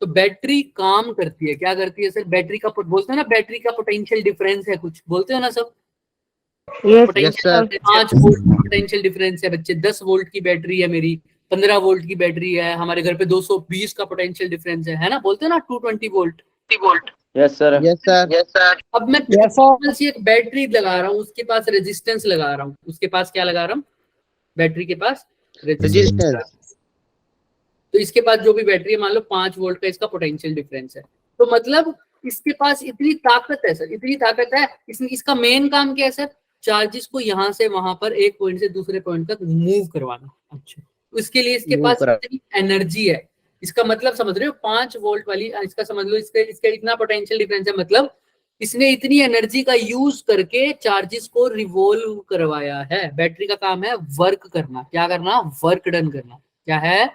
तो बैटरी काम करती है, क्या करती है सर? बैटरी का बोलते हैं ना, बैटरी का पोटेंशियल डिफरेंस है कुछ, बोलते हो ना सब? Yes. Potential 5 volt potential difference है बच्चे। 10 वोल्ट की बैटरी है मेरी, 15 वोल्ट की बैटरी है, हमारे घर पे 220 का पोटेंशियल डिफरेंस है ना? बोलते हैं ना 220 volt. Yes sir. Yes sir. अब मैं बस एक बैटरी लगा रहा हूँ, उसके पास रेजिस्टेंस लगा रहा हूँ, उसके पास क्या लगा रहा हूँ? बैटरी के पास रेजिस्टेंस। तो इसके पास जो भी बैटरी है, मान लो 5 वोल्ट का इसका पोटेंशियल डिफरेंस है, तो मतलब इसके पास इतनी ताकत है सर, इतनी ताकत है। इसका मेन काम क्या है सर? चार्जेस को यहाँ से वहां पर एक पॉइंट से दूसरे पॉइंट तक मूव करवाना। अच्छा, उसके लिए इसके पास इतनी एनर्जी है। इसका मतलब समझ रहे हो? 5 वोल्ट वाली, इसका समझ लो, इसका इतना पोटेंशियल डिफरेंस है, मतलब इसने इतनी एनर्जी का यूज करके चार्जेस को रिवॉल्व करवाया है। बैटरी का काम है वर्क करना। क्या करना? वर्क डन करना। क्या है?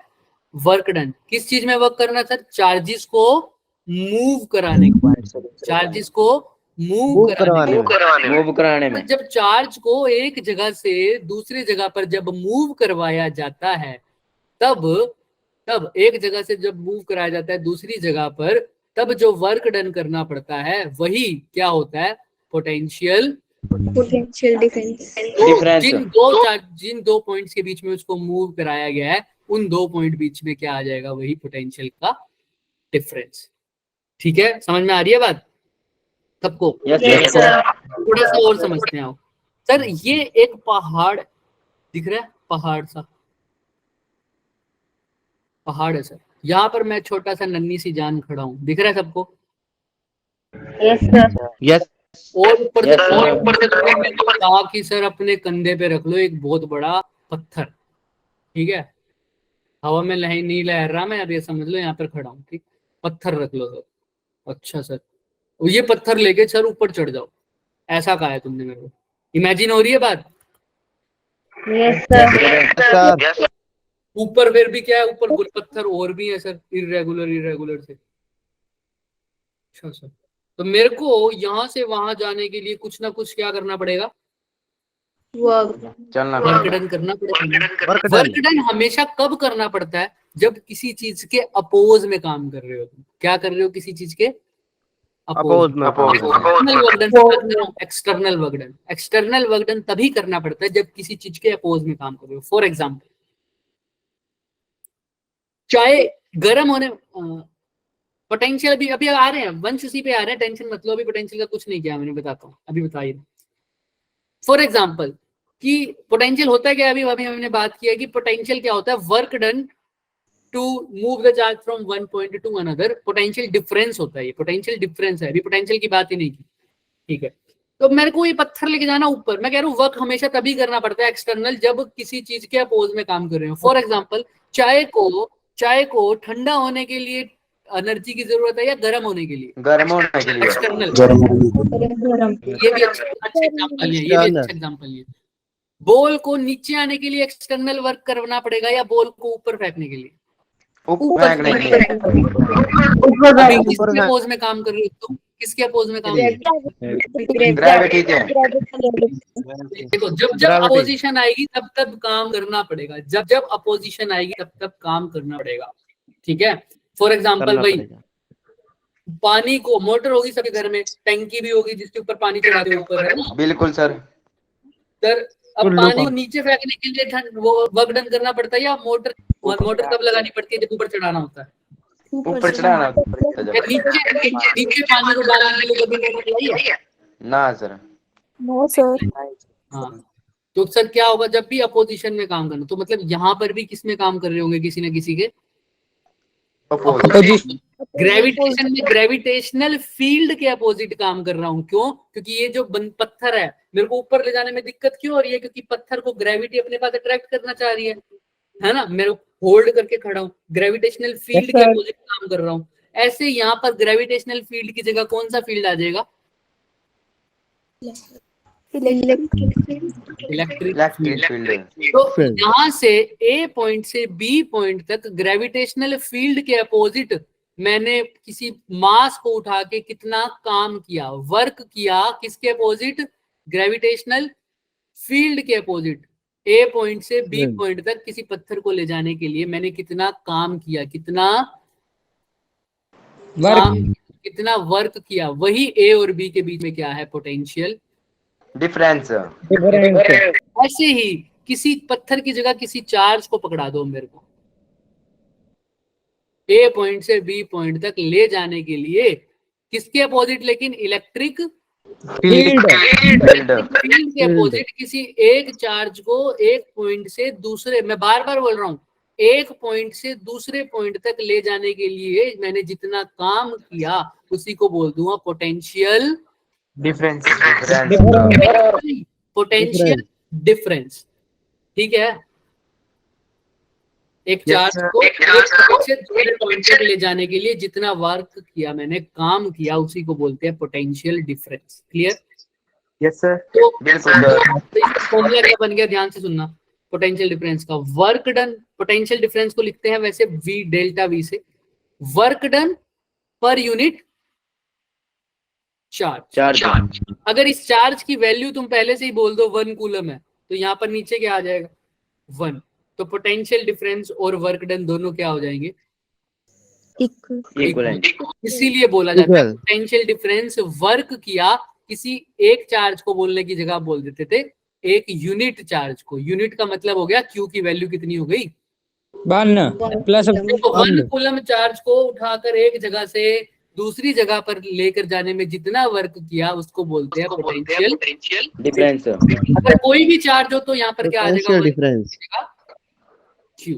Work done. किस चीज में वर्क करना सर? चार्जेस को मूव कराने के, चार्जेस को मूव कराने में। जब चार्ज को एक जगह से दूसरी जगह पर जब मूव करवाया जाता है, तब एक जगह से जब मूव कराया जाता है दूसरी जगह पर, तब जो वर्क डन करना पड़ता है वही क्या होता है? Potential difference. जिन दो पॉइंट्स के बीच में उसको मूव कराया गया है, उन 2 पॉइंट बीच में क्या आ जाएगा? वही पोटेंशियल का डिफरेंस। ठीक है, समझ में आ रही है बात सबको? Yes sir. थोड़ा सा और समझते हैं। सर ये एक पहाड़ दिख रहा है, पहाड़ सा पहाड़ है सर, यहाँ पर मैं छोटा सा नन्ही सी जान खड़ा हूँ, दिख रहा है सबको? Yes sir. यस। और ऊपर Yes, से sir. ऊपर से कहा कि सर अपने कंधे पे रख लो एक बहुत बड़ा पत्थर। ठीक है, हवा में नहीं लहर रहा मैं, अब ये समझ लो यहाँ पर खड़ा हूँ। ठीक, पत्थर रख लो सर। अच्छा सर, ये पत्थर लेके सर ऊपर चढ़ जाओ, ऐसा कहा है तुमने मेरे को। इमेजिन हो रही है बात? Yes sir. सर ऊपर फिर भी क्या है? ऊपर गुल पत्थर और भी है सर, इरेगुलर से। अच्छा सर, तो मेरे को यहां से वहां जाने के लिए कुछ ना कुछ क्या करना पड़ेगा, वर्क चलना वर्क पड़ेगा। डन करना पड़ेगा। वर्क वर्क डन हमेशा कब करना पड़ता है, जब किसी चीज के अपोज में काम कर रहे हो तुम। क्या कर रहे हो, किसी चीज के अपोज में एक्सटर्नल वर्क डन से बात कर रहा हूं, external work done. External work done तभी करना पड़ता है जब किसी चीज के अपोज में काम कर रहे हो। फॉर एग्जाम्पल, चाहे गर्म होने पोटेंशियल अभी अभी आ रहे हैं, वंश उसी पे आ रहे हैं, टेंशन मत लो, अभी पोटेंशियल का कुछ नहीं किया मैंने, बताता हूँ अभी, बताइए। फॉर एग्जाम्पल कि पोटेंशियल होता है क्या, अभी अभी हमने बात किया कि पोटेंशियल क्या होता है, work done to move the charge from one point to another, potential difference होता है, ये पोटेंशियल डिफरेंस है, अभी पोटेंशियल की बात ही नहीं की, ठीक है। तो मेरे को ये पत्थर लेके जाना ऊपर, मैं कह रहा हूँ वर्क हमेशा तभी करना पड़ता है एक्सटर्नल जब किसी चीज के अपोज में काम कर रहे हो। फॉर एग्जाम्पल, चाय को ठंडा होने के लिए एनर्जी की जरूरत है या गर्म होने के लिए, गर्म होने के लिए। एक्सटर्नल। गरम ये भी अच्छा एग्जाम्पल है, ये भी अच्छा एग्जाम्पल है। बॉल को नीचे आने के लिए एक्सटर्नल वर्क करना पड़ेगा या बॉल को ऊपर फेंकने के लिए, ऊपर फेंकने के लिए। अभी किसके अपोज में काम कर रहे हो तुम, किसके अपोज में काम कर रहे हो। ग्रेविटी के। देखो जब जब अपोजिशन आएगी तब तब काम करना पड़ेगा, जब जब अपोजिशन आएगी तब तब काम करना पड़ेगा, ठीक है। फॉर एग्जाम्पल भाई, पानी को, मोटर होगी सबके घर में, टंकी भी होगी जिसके ऊपर पानी चढ़ाते हो ऊपर, है ना। बिल्कुल सर। सर अब पानी को नीचे फेंकने के लिए वो वर्क डन करना पड़ता है या मोटर कब लगानी पड़ती है, जब ऊपर चढ़ाना होता है। ऊपर चढ़ाना पड़ता है जब। नीचे पानी को डालने के लिए कभी मोटर लगाई है? ना सर। नो सर हाँ, तो सर क्या होगा जब भी अपोजिशन में काम करना, तो मतलब यहाँ पर भी किस में काम कर रहे होंगे, किसी न किसी के अपोजिट। ग्रेविटेशन में, ग्रेविटेशनल फील्ड के अपोजिट काम कर रहा हूँ। क्यों? क्योंकि ये जो पत्थर है मेरे को ऊपर ले जाने में दिक्कत क्यों हो रही है, क्योंकि पत्थर को ग्रेविटी अपने पास अट्रैक्ट करना चाह रही है ना। मेरे को होल्ड करके खड़ा हूँ, ग्रेविटेशनल फील्ड के अपोजिट काम कर रहा हूँ। ऐसे यहाँ पर ग्रेविटेशनल फील्ड की जगह कौन सा फील्ड आ जाएगा, इलेक्ट्रिक फील्ड। तो यहाँ से ए पॉइंट से बी पॉइंट तक ग्रेविटेशनल फील्ड के अपोजिट मैंने किसी मास को उठा के कितना काम किया, वर्क किया, किसके अपोजिट, ग्रेविटेशनल फील्ड के अपोजिट। ए पॉइंट से बी पॉइंट तक किसी पत्थर को ले जाने के लिए मैंने कितना काम किया, कितना वर्क किया। वही ए और बी के बीच में क्या है, पोटेंशियल डिफरेंस। ऐसे ही किसी पत्थर की जगह किसी चार्ज को पकड़ा दो, मेरे को ए पॉइंट से बी पॉइंट तक ले जाने के लिए किसके अपोजिट, लेकिन इलेक्ट्रिक फील्ड के अपोजिट किसी एक चार्ज को एक पॉइंट से दूसरे, मैं बार बार बोल रहा हूं, एक पॉइंट से दूसरे पॉइंट तक ले जाने के लिए मैंने जितना काम किया उसी को बोल दूंगा पोटेंशियल डिफरेंस। पोटेंशियल डिफरेंस, ठीक है। एक चार्ज को एक पॉइंट से दूसरे पॉइंट तक ले जाने के लिए जितना वर्क किया मैंने, काम किया, उसी को बोलते हैं potential difference. Clear? Yes sir. तो फॉर्मूला क्या बन गया, ध्यान से सुनना। पोटेंशियल डिफरेंस का वर्क डन, पोटेंशियल डिफरेंस को लिखते हैं वैसे V डेल्टा V से, work done per unit charge. अगर इस चार्ज की वैल्यू तुम पहले से ही बोल दो 1 कूलम है, तो यहाँ पर नीचे क्या आ जाएगा 1, तो पोटेंशियल डिफरेंस और वर्क डन दोनों क्या हो जाएंगे, इक्वल। इसीलिए बोला जाता है पोटेंशियल डिफरेंस वर्क किया, किसी एक चार्ज को बोलने की जगह बोल देते थे एक यूनिट चार्ज को। यूनिट का मतलब हो गया Q की वैल्यू कितनी हो गई, 1 प्लस 1 कूलम चार्ज को उठाकर एक जगह से दूसरी जगह पर लेकर जाने में जितना वर्क किया उसको बोलते हैं पोटेंशियल डिफरेंस। अगर कोई भी चार्ज हो तो यहाँ पर क्या आ जाएगा, डिफरेंस। Q।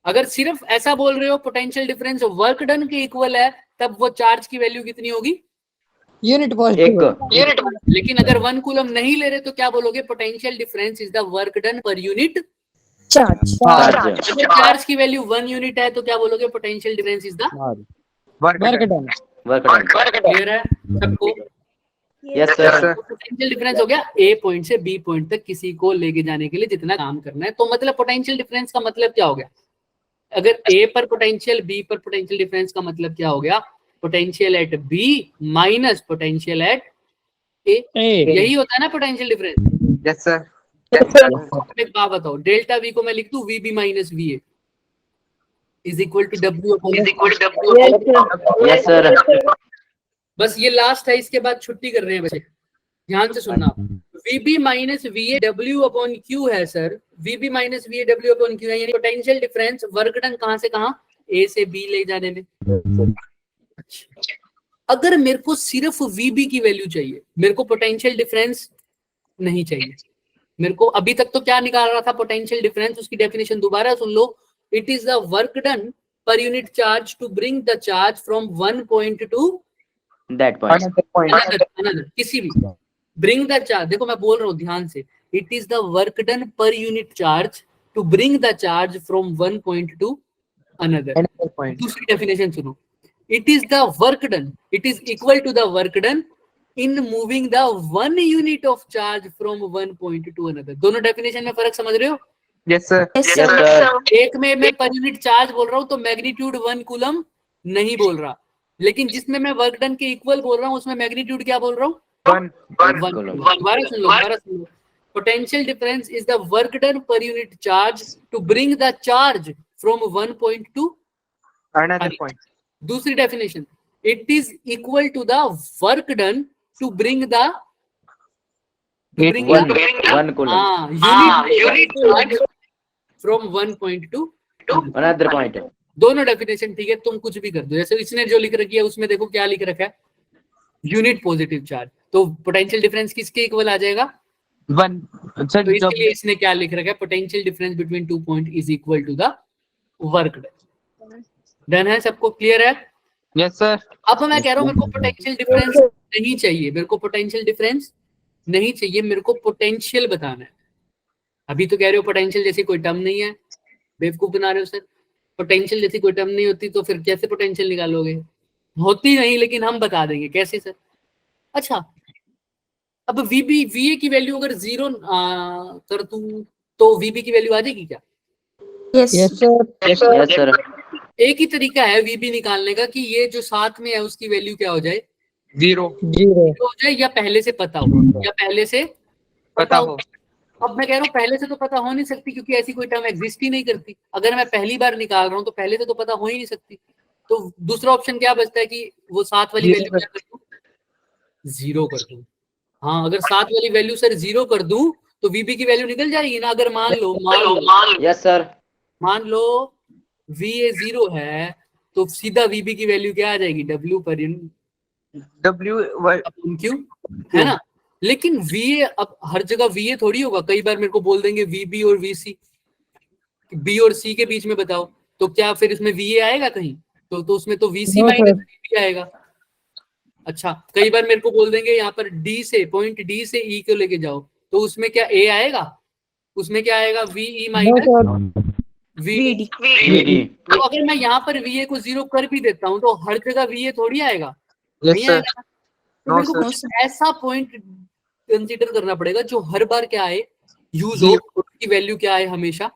अगर सिर्फ ऐसा बोल रहे हो पोटेंशियल डिफरेंस वर्क डन के इक्वल है, तब वो चार्ज की वैल्यू कितनी होगी, यूनिट पॉजिटिव। लेकिन अगर 1 कूलम नहीं ले रहे तो क्या बोलोगे, potential difference is the work done per unit charge. अगर चार्ज की वैल्यू 1 यूनिट है तो क्या बोलोगे, potential difference is the work done. Clear है सबको? Yes sir. पोटेंशियल डिफरेंस हो गया ए पॉइंट से बी पॉइंट तक किसी को लेके जाने के लिए जितना काम करना है। तो मतलब पोटेंशियल डिफरेंस का मतलब क्या हो गया, अगर ए पर पोटेंशियल, बी पर पोटेंशियल डिफरेंस का मतलब क्या हो गया, potential at B minus potential at A. यही होता है ना पोटेंशियल डिफरेंस। Yes, sir. एक बात बताओ, डेल्टा वी को मैं लिख दूं V B minus V A is equal to W upon. Yes, sir. बस ये लास्ट है, इसके बाद छुट्टी कर रहे हैं बच्चे, ध्यान से सुनना। VB minus VA W upon Q है sir, VB minus VA W upon Q है, यानी पोटेंशियल डिफरेंस वर्क डन कहां से कहां, A से B ले जाने में। अच्छा, अगर मेरे को सिर्फ VB की वैल्यू चाहिए, मेरे को पोटेंशियल डिफरेंस नहीं चाहिए, मेरे को अभी तक तो क्या निकाल रहा था पोटेंशियल डिफरेंस, उसकी डेफिनेशन दोबारा सुन लो। It is the work done per unit charge to bring the charge from one point to That point. Another point. another, किसी भी ब्रिंग द चार्ज, देखो मैं बोल रहा हूँ ध्यान से, it is the work done per unit charge to bring the charge from one point to another. Another point. दूसरी डेफिनेशन सुनो, it is the work done, it is equal to the work done in moving the one unit of charge from one point to another. दोनों डेफिनेशन में फर्क समझ रहे हो? Yes, sir. Yes, sir. एक में मैं पर यूनिट चार्ज बोल रहा हूँ तो मैग्नीट्यूड 1 कूलम नहीं बोल रहा, लेकिन जिसमें मैं वर्क डन के इक्वल बोल रहा हूँ उसमें मैग्नीट्यूड क्या बोल रहा हूँ, One. दोबारा सुन लो। Potential difference is the work done per unit charge to bring the charge from one point to Another point. दूसरी definition, it is equal to the work done to bring the One coulomb. Unit from one point to Another point. दोनों डेफिनेशन ठीक है, तुम कुछ भी कर दो, जैसे इसने जो लिख रखी है उसमें देखो क्या लिख रखा है, यूनिट पॉजिटिव चार्ज, तो पोटेंशियल डिफरेंस किसके इक्वल आ जाएगा, One. Sir, तो इसलिए इसने क्या लिख रखा है, potential difference between 2 point is equal to the work done. Done है, सबको क्लियर है? Yes, sir. अब मैं कह रहा हूँ मेरे को पोटेंशियल डिफरेंस नहीं चाहिए, मेरे को पोटेंशियल डिफरेंस नहीं चाहिए, मेरे को पोटेंशियल बताना है। अभी तो कह रहे हो पोटेंशियल जैसी कोई टर्म नहीं है, बेवकूफ बना रहे हो सर, पोटेंशियल जैसी कोई टर्म नहीं होती तो फिर कैसे पोटेंशियल निकालोगे, होती नहीं, लेकिन हम बता देंगे कैसे सर। अच्छा, अब VB VA की वैल्यू अगर 0 कर दूं तो VB की वैल्यू आ जाएगी क्या? Yes, sir. Yes, sir. एक ही तरीका है VB निकालने का कि ये जो साथ में है उसकी वैल्यू क्या हो जाए, Zero. हो जाए, या पहले से पता हो, या पहले से पता हो. अब मैं कह रहा हूँ पहले से तो पता हो नहीं सकती क्योंकि ऐसी कोई टर्म एग्जिस्ट ही नहीं करती। अगर मैं पहली बार निकाल रहा हूँ तो पहले से तो पता हो ही नहीं सकती, तो दूसरा ऑप्शन क्या बचता है कि वो साथ वाली Zero वैल्यू क्या कर दूं, 0 कर दूं। हाँ, अगर साथ वाली वैल्यू सर 0 कर दूं तो VB की वैल्यू निकल जाएगी ना। अगर मान लो Yes, sir. मान लो VA 0 है तो सीधा VB की वैल्यू क्या आ जाएगी, W पर W. Q, है ना। लेकिन VA अब हर जगह VA थोड़ी होगा, कई बार मेरे को बोल देंगे VB और VC, B और C के बीच में बताओ, तो क्या फिर इसमें VA आएगा कहीं, तो उसमें तो VC माइनस VB आएगा। अच्छा, कई बार मेरे को बोल देंगे यहाँ पर D से, पॉइंट D से E को लेके जाओ, तो उसमें क्या A आएगा, उसमें क्या आएगा, VE माइनस VD। VD. तो अगर मैं यहाँ पर VA को 0 कर भी देता हूँ तो हर जगह VA थोड़ी आएगा, Yes, नहीं sir. आएगा। तो No, मेरे को sir. कुछ ऐसा पॉइंट कंसीडर करना पड़ेगा जो हर बार क्या आए, यूज हो, उसकी वैल्यू क्या है, हमेशा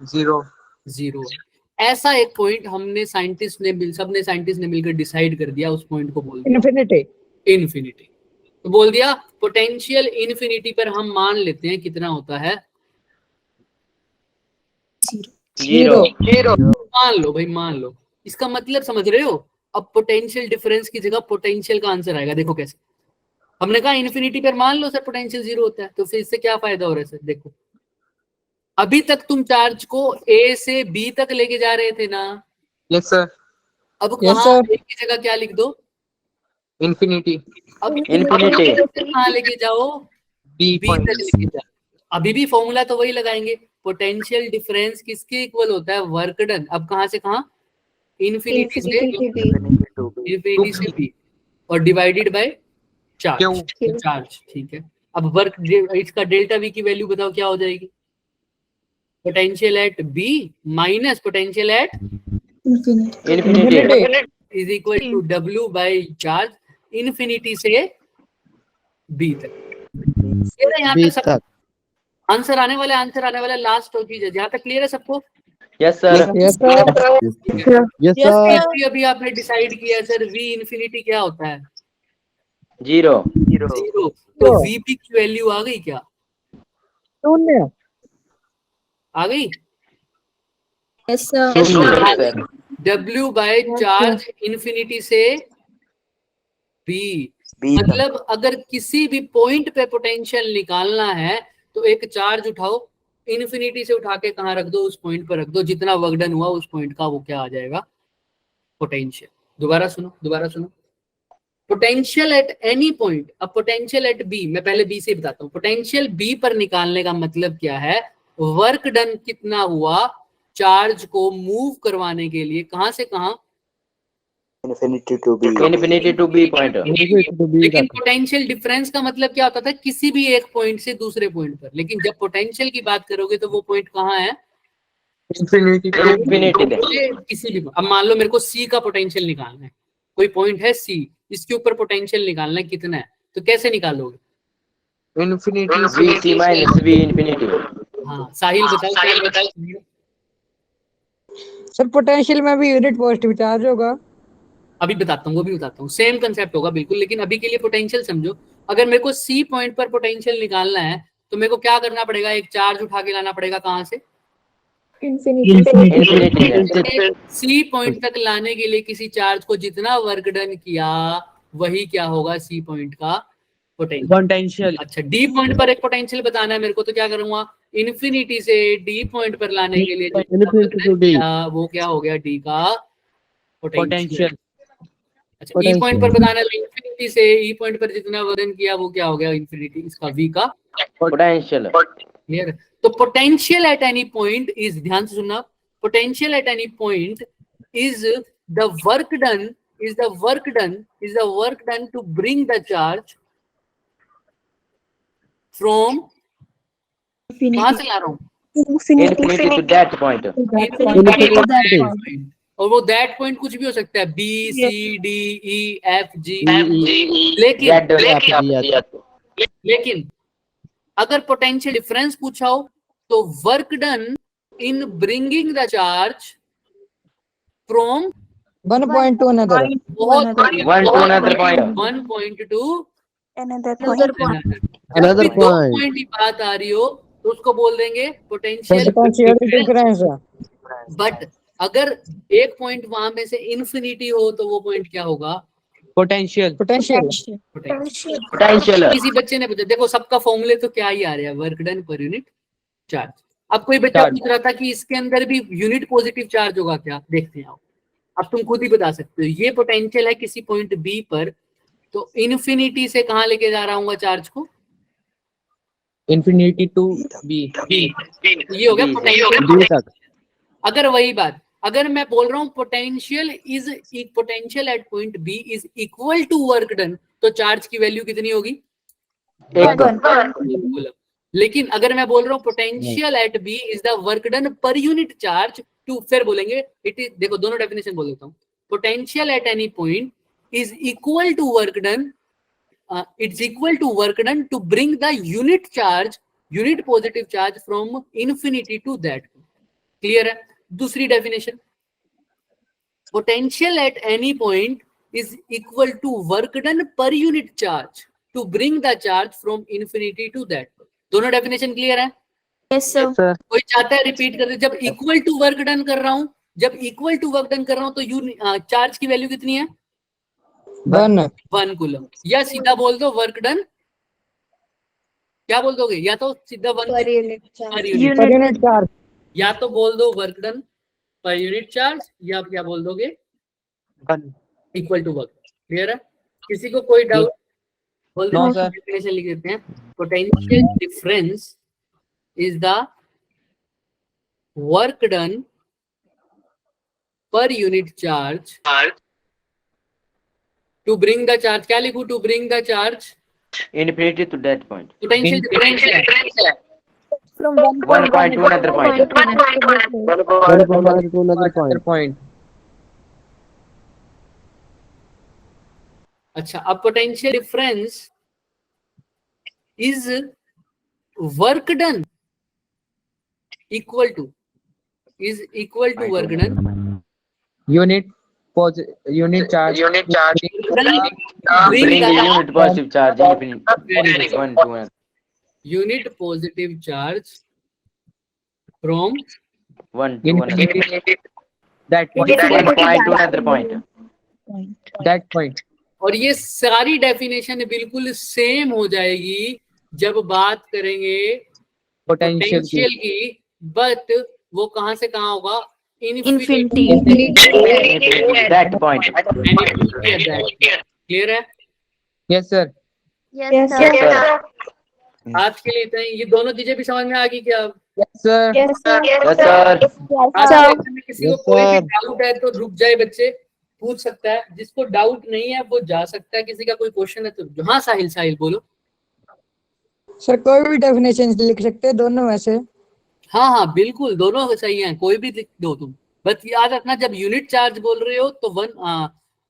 Zero. 0। ऐसा एक पॉइंट हमने साइंटिस्ट ने मिलकर डिसाइड कर दिया, उस पॉइंट को बोल दिया इन्फिनिटी। तो बोल दिया पोटेंशियल इन्फिनिटी पर हम मान लेते हैं कितना होता है, 0. मान लो भाई, मान लो। इसका मतलब समझ रहे हो, अब पोटेंशियल डिफरेंस की जगह पोटेंशियल का आंसर आएगा। देखो कैसे, हमने कहा इन्फिनिटी पर मान लो सर पोटेंशियल 0 होता है, तो फिर इससे क्या फायदा हो रहा है सर, देखो अभी तक तुम चार्ज को A से B तक लेके जा रहे थे ना, Yes, sir. अब कहाँ A की जगह क्या लिख दो, Infinity. अब Infinity. कहाँ लेके जाओ, B B point. तक लेके जाओ। अभी भी फॉर्मूला तो वही लगाएंगे, पोटेंशियल डिफरेंस किसके इक्वल होता है, वर्क डन। अब कहाँ से कहाँ, इन्फिनिटी से इन्फिनिटी से B और डिवाइडेड बाय चार्ज, ठीक है। अब वर्क, इसका डेल्टा V की वैल्यू बताओ क्या हो जाएगी, potential at B minus potential at Infinity. Is equal to W by charge, infinity से B तक। ये यहाँ पे सब आंसर आने वाला लास्ट चीज है, जहाँ तक क्लियर है सबको। Yes, sir. Yes, sir. Yes, sir. अभी आपने डिसाइड किया सर v इन्फिनिटी क्या होता है? 0. 0। तो v की वैल्यू आ गई क्या? शून्य। आ गई? Yes, sir. Yes, sir. w by charge infinity से v। बी मतलब अगर किसी भी पॉइंट पे पोटेंशियल निकालना है तो एक चार्ज उठाओ, इन्फिनिटी से उठा के कहाँ रख दो? उस पॉइंट पर रख दो, जितना वर्क डन हुआ उस पॉइंट का वो क्या आ जाएगा? पोटेंशियल। दोबारा सुनो। पोटेंशियल एट एनी पॉइंट, अब पोटेंशियल एट बी, मैं पहले बी से बताता हूँ। पोटेंशियल बी पर निकालने का मतलब क्या है? वर्क डन कितना हुआ चार्ज को मूव करवाने के लिए, कहां से कहां? Infinity to B. Infinity to B point. लेकिन पोटेंशियल डिफरेंस का मतलब क्या होता था? किसी भी एक पॉइंट से दूसरे पॉइंट पर। लेकिन जब पोटेंशियल की बात करोगे तो वो पॉइंट कहाँ है? infinity to Infinity there. किसी भी। अब मान लो मेरे को सी का पोटेंशियल निकालना है, कोई पॉइंट है सी, इसके ऊपर पोटेंशियल निकालना है कितना है, तो कैसे निकालोगे? infinity VC minus V infinity. हाँ साहिल बताओ। सर पोटेंशियल में भी यूनिट पॉजिटिव चार्ज होगा। अभी बताता हूँ, वो भी बताता हूँ, सेम कंसेप्ट होगा बिल्कुल। लेकिन अभी के लिए पोटेंशियल समझो। अगर मेरे को सी पॉइंट पर पोटेंशियल निकालना है तो मेरे को क्या करना पड़ेगा? एक चार्ज उठा के लाना पड़ेगा, कहाँ से? Infinity there. सी पॉइंट तक लाने के लिए किसी चार्ज को जितना वर्क डन किया वही क्या होगा? सी पॉइंट का पोटेंशियल। अच्छा, डी पॉइंट पर एक पोटेंशियल बताना है मेरे को, तो क्या करूंगा? इन्फिनिटी से डी पॉइंट पर लाने के लिए वो क्या हो गया? डी का पोटेंशियल। अच्छा, ई पॉइंट पर बताना है तो इन्फिनिटी से ई पॉइंट पर जितना वजन किया वो क्या हो गया? इन्फिनिटी, इसका वी का Potential. क्लियर। तो potential at any point is, ध्यान से सुनना, potential at any point is the work done to bring the charge from, कहां से ला रहा हूँ? Infinity to that point. और वो दैट पॉइंट कुछ भी हो सकता है, B C D E F G. लेकिन अगर पोटेंशियल डिफरेंस पूछा हो तो work done in bringing the charge from 1 point to another. बहुत One to another point. 1 point to Another another। Another जब भी दो point. पॉइंट की बात आ रही हो तो उसको बोल देंगे पोटेंशियल पोटेंशियल डिफरेंस। बट अगर एक पॉइंट वहां में से इन्फिनिटी हो तो वो पॉइंट क्या होगा? पोटेंशियल। Potential. किसी बच्चे ने पूछा, देखो सबका फॉर्मूले तो क्या ही आ रहा है? Work done per unit charge. अब कोई बच्चा पूछ रहा था कि इसके अंदर भी यूनिट पॉजिटिव चार्ज होगा क्या? देखते हैं। अब तुम खुद ही बता सकते हो। ये पोटेंशियल है किसी पॉइंट बी पर, तो इन्फिनिटी से कहां लेके जा रहा हूँ चार्ज को? infinity to b ये हो गया पोटेंशियल। अगर वही बात, अगर मैं बोल रहा हूँ potential at point B is equal to work done, तो चार्ज की वैल्यू कितनी होगी? लेकिन अगर मैं बोल रहा हूँ potential at B is the work done per unit charge to, फिर बोलेंगे इट इज, देखो दोनों डेफिनेशन बोल देता हूँ। Potential at any point is equal to work done, it's equal to work done to bring the unit positive charge from infinity to that. Clear है? दूसरी definition, potential at any point is equal to work done per unit charge to bring the charge from infinity to that. दोनों डेफिनेशन क्लियर है? Yes, sir. कोई चाहता है रिपीट कर दे? जब इक्वल टू वर्क डन कर रहा हूं, तो चार्ज की वैल्यू कितनी है? 1 कूलम। या सीधा बोल दो वर्क डन, क्या बोल दोगे? या तो सीधा Per unit charge. per unit, पर यूनिट चार्ज। या तो बोल दो work done per unit charge, या क्या बोल दोगे? Equal to work. क्लियर है? किसी को कोई डाउट? बोल दो। डेफिनेशन लिख देते हैं। Potential difference is the work done per unit charge to bring the charge. क्या लिखूं? To bring the charge Infinity to that point. Potential difference है। From 1 point to another point. another point अच्छा, अब potential difference is work done equal to is equal to work done. Unit charge. Bring Bring the a unit positive charge infinity. Very good. 1 to 1. unit positive charge from 1 to 1. Infinity. That point. One point to another point. That point. और ये सारी डेफिनेशन बिल्कुल सेम हो जाएगी जब बात करेंगे Potential पोटेंशियल की, बट वो कहां से कहां होगा? Infinity. That point. क्लियर है? Yes, sir. Yes, Yes, sir. sir. आज के लिए इतना ही। ये दोनों चीजें भी समझ में आ गई क्या? Yes, sir. Yes, sir. Yes, sir. आज sir. के में किसी को कोई भी डाउट है तो रुक जाए बच्चे, पूछ सकता है। जिसको डाउट नहीं है वो जा सकता है। किसी का कोई क्वेश्चन है तो हाँ साहिल बोलो। सर कोई भी डेफिनेशन लिख सकते हैं दोनों में से। हाँ बिल्कुल, दोनों सही हैं, कोई भी लिख दो तुम। बस याद रखना जब यूनिट चार्ज बोल रहे हो तो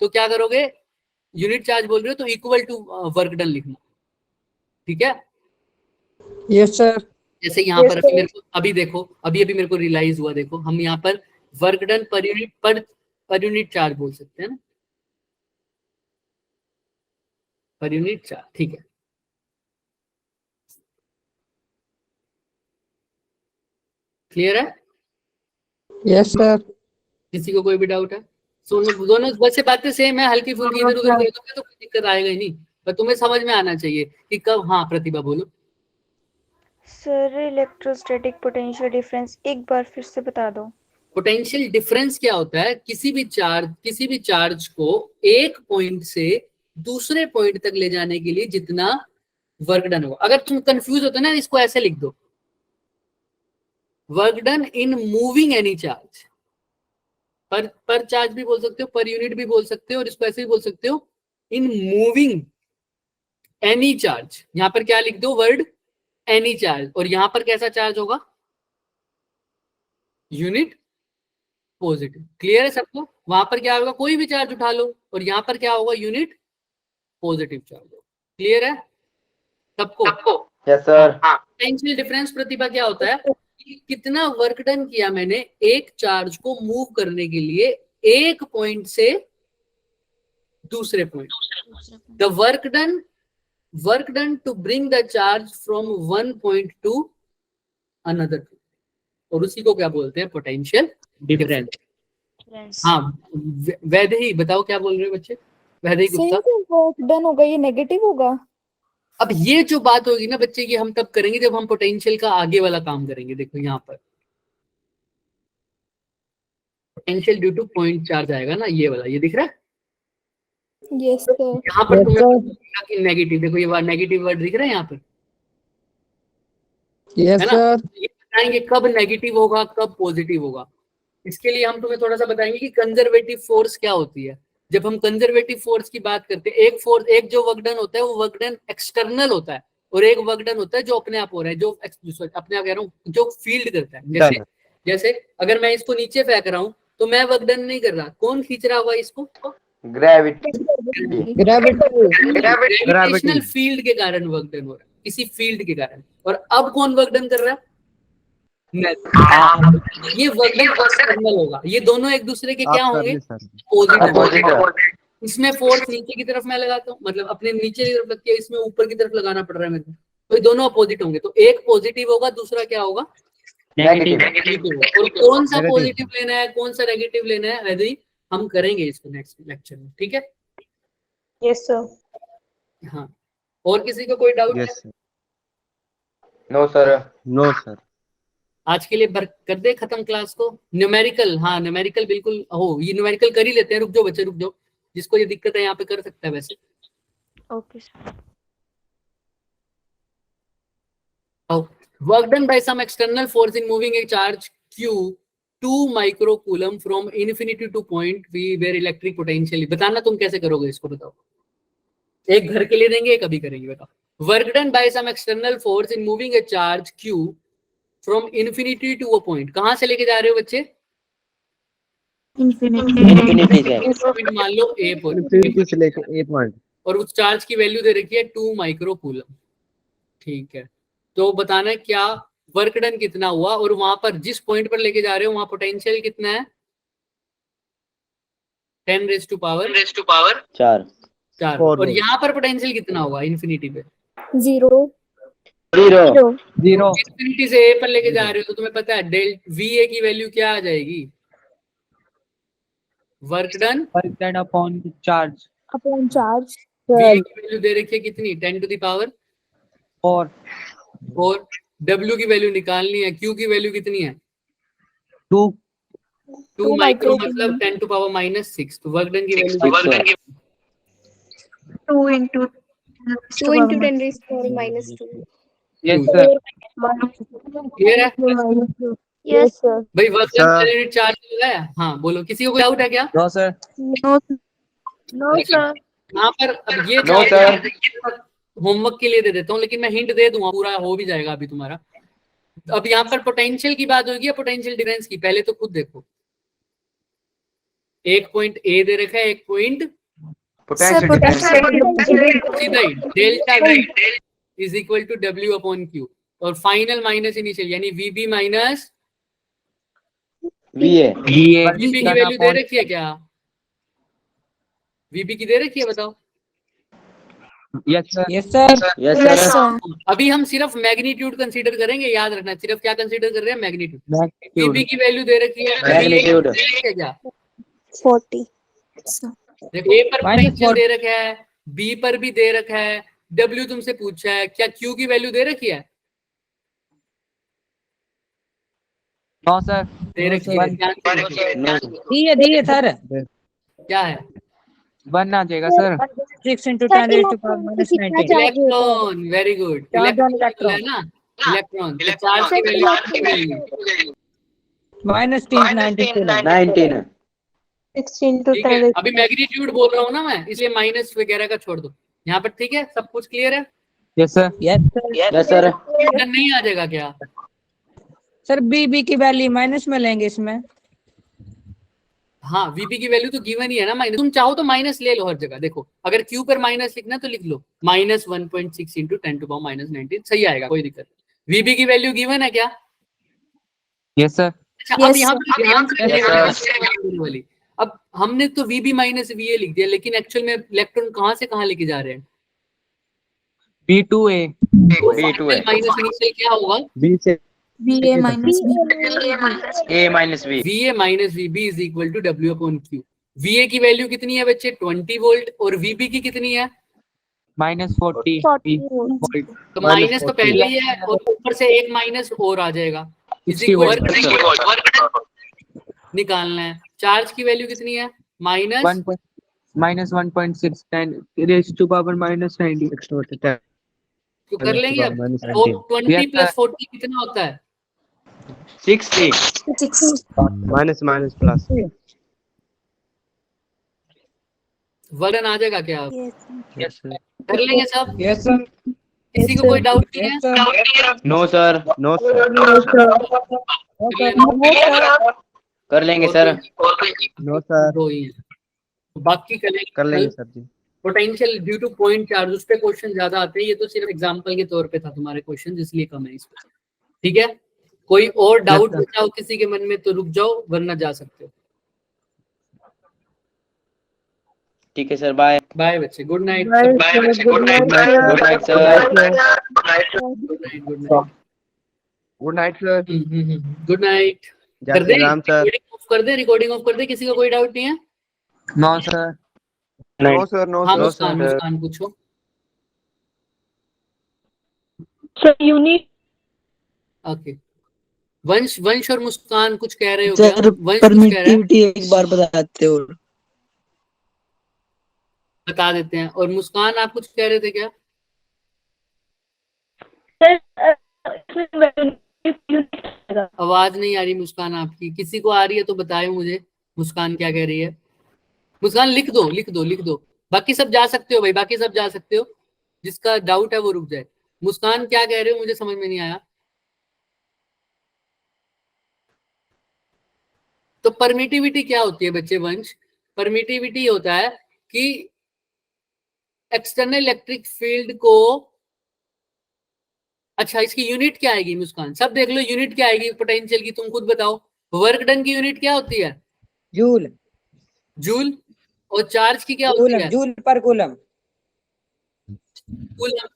तो क्या करोगे? यूनिट चार्ज बोल रहे हो तो इक्वल टू वर्क डन लिखना, ठीक है? Yes sir. जैसे यहाँ पर अभी मेरे को अभी देखो, अभी मेरे को रियलाइज हुआ, देखो हम यहाँ पर work done per unit charge बोल सकते हैं ना, पर यूनिट चार्ज, ठीक है। क्लियर है? Yes sir. किसी को कोई भी डाउट है? सुनो, दोनों वैसे बातें सेम है, हल्की फुल्की इधर उधर कर दोगे तो कोई दिक्कत आएगा ही नहीं, पर तुम्हें समझ में आना चाहिए कि कब। हाँ प्रतिभा बोलो। सर इलेक्ट्रोस्टैटिक पोटेंशियल डिफरेंस एक बार फिर से बता दो। पोटेंशियल डिफरेंस क्या होता है? किसी भी चार्ज को एक पॉइंट से दूसरे पॉइंट तक ले जाने के लिए जितना वर्क डन होगा। अगर तुम कंफ्यूज होते ना, इसको ऐसे लिख दो, work done in moving any charge. पर चार्ज भी बोल सकते हो, पर यूनिट भी बोल सकते हो, और इसको ऐसे भी बोल सकते हो, इन मूविंग एनी चार्ज। यहां पर क्या लिख दो? Word any charge. और यहां पर कैसा चार्ज होगा? Unit positive. क्लियर है सबको? वहां पर क्या होगा? कोई भी चार्ज उठा लो, और यहां पर क्या होगा? यूनिट पॉजिटिव चार्ज होगा। क्लियर है सबको? Yes, sir. पोटेंशियल डिफरेंस प्रतिभा क्या होता है? कितना वर्क डन किया मैंने एक चार्ज को मूव करने के लिए एक पॉइंट से दूसरे point. The work done to bring the charge from one point to another, और उसी को क्या बोलते हैं? Potential difference. हाँ वैदेही बताओ क्या बोल रहे हो बच्चे? वैदेही गुप्ता। वर्क डन होगा ये नेगेटिव होगा। अब ये जो बात होगी ना बच्चे की, हम तब करेंगे जब हम पोटेंशियल का आगे वाला काम करेंगे। देखो यहाँ पर potential due to point charge आएगा ना, ये वाला, ये दिख रहा है? Yes sir. यहाँ पर तुम्हें नेगेटिव, देखो ये नेगेटिव वर्ड दिख रहा है यहाँ पर, यस है ना? सर। ये बताएंगे कब नेगेटिव होगा कब पॉजिटिव होगा। इसके लिए हम तुम्हें थोड़ा सा बताएंगे कि कंजर्वेटिव फोर्स क्या होती है। जब हम कंजर्वेटिव फोर्स की बात करते हैं, एक जो वर्क डन होता है वो वर्क डन एक्सटर्नल होता है, और एक वर्क डन होता है जो अपने आप हो रहा है, जो अपने आप कह रहा हूँ, जो फील्ड करता है। जैसे अगर मैं इसको नीचे फेंक रहा हूँ तो मैं वर्क डन नहीं कर रहा, कौन खींच रहा हुआ इसको? Gravity. ग्रेविटेशनल फील्ड के कारण वर्क डन हो रहा है, किसी फील्ड के कारण। और अब कौन वर्क डन कर रहा है? ये वर्क डन एक्सटर्नल होगा। ये दोनों एक दूसरे के क्या होंगे? पॉजिटिव। इसमें फोर्स नीचे की तरफ मैं लगाता हूँ, मतलब अपने नीचे की तरफ लगती है, इसमें ऊपर की तरफ लगाना पड़ रहा है मेरे को, तो ये दोनों अपोजिट होंगे। तो एक पॉजिटिव होगा, दूसरा क्या होगा? नेगेटिव। और कौन सा पॉजिटिव लेना है कौन सा नेगेटिव लेना है, यदि हम करेंगे इसको नेक्स्ट लेक्चर में, ठीक है? Yes sir. हाँ, और किसी को कोई डाउट है? No, sir. No, sir. आज के लिए कर दे खत्म क्लास को। न्यूमेरिकल, हाँ न्यूमेरिकल बिल्कुल हो, ये न्यूमेरिकल कर ही लेते हैं। रुक जाओ बच्चे, रुक जाओ, जिसको ये दिक्कत है यहाँ पे कर सकता है वैसे। Okay sir. Work done by some external force in moving a charge Q 2 microcoulomb from infinity to point V where electric potential. बताना तुम कैसे करोगे इसको, बताओ। एक घर के लिए देंगे, एक अभी करेंगे, बताओ। Work done by some external force in moving a charge Q from infinity to a point. कहां से लेके जा रहे हो बच्चे? इन्फिनिटी। मान लो ए पॉइंट, और उस चार्ज की वैल्यू दे रखी है 2 माइक्रोकूलम, ठीक है? तो बताना है क्या वर्क डन कितना हुआ, और वहां पर जिस पॉइंट पर लेके जा रहे हो वहां पोटेंशियल कितना है, 10 रेज टू पावर 4 4, Four और volt. यहाँ पर पोटेंशियल कितना होगा इन्फिनिटी पे, 0 0 0 इन्फिनिटी से ए पर लेके जा रहे हो तो तुम्हें पता है डेल वी ए की वैल्यू क्या आ जाएगी, work done work done upon charge upon charge V A की वैल्यू दे रखी है कितनी, 10 टू द पावर 4 और डब्ल्यू की वैल्यू निकालनी है, क्यू की वैल्यू कितनी है 2 2 माइक्रो मतलब 10 टू पावर -6, तो वर्क डन की value 2 into 10 raised to power -2. yes sir clear है Yes, sir. भाई, वर्क डन Sir. पर यूनिट चार्ज लगाया। हाँ बोलो, किसी को कोई डाउट है क्या? no sir No, sir. यहाँ पर अब ये No, sir. होमवर्क के लिए दे देता हूँ, लेकिन मैं हिंट दे दूंगा, पूरा हो भी जाएगा अभी तुम्हारा। अब यहाँ पर पोटेंशियल की बात होगी या पोटेंशियल डिफरेंस की, पहले तो खुद देखो, एक पॉइंट ए दे रखा है, एक पॉइंट पोटेंशियल डिफरेंस सीधा ही delta V is equal to W upon Q, और फाइनल माइनस इनिशियल यानी वीबी माइनस VA वीबी की वैल्यू दे रखी है क्या, वीबी की दे रखी है बताओ। yes sir yes sir yes Yes, sir sir. अभी हम सिर्फ मैग्नीट्यूड कंसीडर करेंगे, याद रखना, सिर्फ क्या कंसीडर कर रहे हैं, मैग्नीट्यूड। magnitude वीबी की वैल्यू दे रखी है Magnitude. क्या, 40. देखो ए पर Minus पोटेंशियल 40. दे रखा है, बी पर भी दे रखा है, डब्ल्यू तुमसे पूछा है, क्या क्यू की वैल्यू दे रखी है, no sir दे रखी है, ध्यान से देखो। दिए सर क्या है, 1 आ जाएगा sir 6 into 10 raised to power -19 electron, very good, Charge on electron है ना, इलेक्ट्रॉन, तो चार्ज की वैल्यू आपकी वैल्यू -19 19 6 into ठीक है। 10 अभी मैग्नीट्यूड बोल रहा हूँ ना मैं, इसलिए माइनस वगैरह का छोड़ दो यहाँ पर, ठीक है, सब कुछ क्लियर है, yes sir yes sir yes sir नहीं आ जाएगा क्या, सर बी की वैल्यू माइनस में लेंगे इसमें हाँ वीपी की वैल्यू तो गिवन ही है ना माइनस, तुम चाहो तो माइनस ले लो हर जगह, देखो अगर क्यू पर माइनस लिखना तो लिख लो -1.6 इंटू 10 टू पावर -19, सही आएगा, कोई दिक्कत। वीपी की वैल्यू गिवन है क्या, yes sir अच्छा Yes, अब यहाँ पर ध्यान से Yes, देखना वाली, अब हमने तो वीबी माइनस वीए लिख दिया, लेकिन एक्चुअल में इलेक्ट्रॉन कहाँ से कहाँ लेके जा रहे हैं, B2A B2A माइनस इनिशियल क्या होगा, B से VA minus B. A minus V VA minus VB is equal to W upon Q। VA की वैल्यू कितनी है बच्चे, 20 वोल्ट, और VB की कितनी है, -40 40 volt तो माइनस तो पहले ही है, और ऊपर से एक माइनस और आ जाएगा, 60 volt निकालना है। चार्ज की वैल्यू कितनी है, माइनस -1.6 raised to power -19 तो कर लेंगे अब, -19 तो 20 प्लस 40 कितना होता है, 60 minus plus वर्डन आ जाएगा क्या, yes sir कर लेंगे सब, yes sir किसी को कोई डाउट नहीं है, yes sir no sir no sir कर लेंगे सर no sir दो ही हैं। बाकी कर लेंगे sir ji potential due to point charge, उस पे क्वेश्चन ज्यादा आते हैं, ये तो सिर्फ एग्जांपल के तौर पे था तुम्हारे क्वेश्चन, इसलिए कम है इसमें, ठीक है। कोई और डाउट sir. बचा हो किसी के मन में तो रुक जाओ, वरना जा सकते हो। ठीक है सर बाय बाय बच्चे, good night, good night sir good night, good night sir good night. जय Shri Ram sir recording off कर दे, किसी का कोई डाउट नहीं है, no sir no sir no हाँ sir मुस्कान, मुस्कान पूछो। ओके, वंश और मुस्कान कुछ कह रहे हो क्या, सर वंश कुछ कह रहा है, परमिटिविटी एक बार बताते हो बता देते हैं, और मुस्कान आप कुछ कह रहे थे क्या, आवाज नहीं आ रही मुस्कान आपकी, किसी को आ रही है तो बताए मुझे, मुस्कान क्या कह रही है, मुस्कान लिख दो लिख दो लिख दो, बाकी सब जा सकते हो भाई, बाकी सब जा सकते हो, जिसका डाउट है वो रुक जाए। मुस्कान क्या कह रहे हो, मुझे समझ में नहीं आया। तो परमिटिविटी क्या होती है बच्चे, वंश, परमिटिविटी होता है कि एक्सटर्नल इलेक्ट्रिक फील्ड को अच्छा, इसकी यूनिट क्या आएगी मुस्कान? सब देख लो, यूनिट क्या आएगी पोटेंशियल की, तुम खुद बताओ। वर्क डन की यूनिट क्या होती है? Joule joule. और चार्ज की क्या होती है? जूल पर कूलम। कूलम।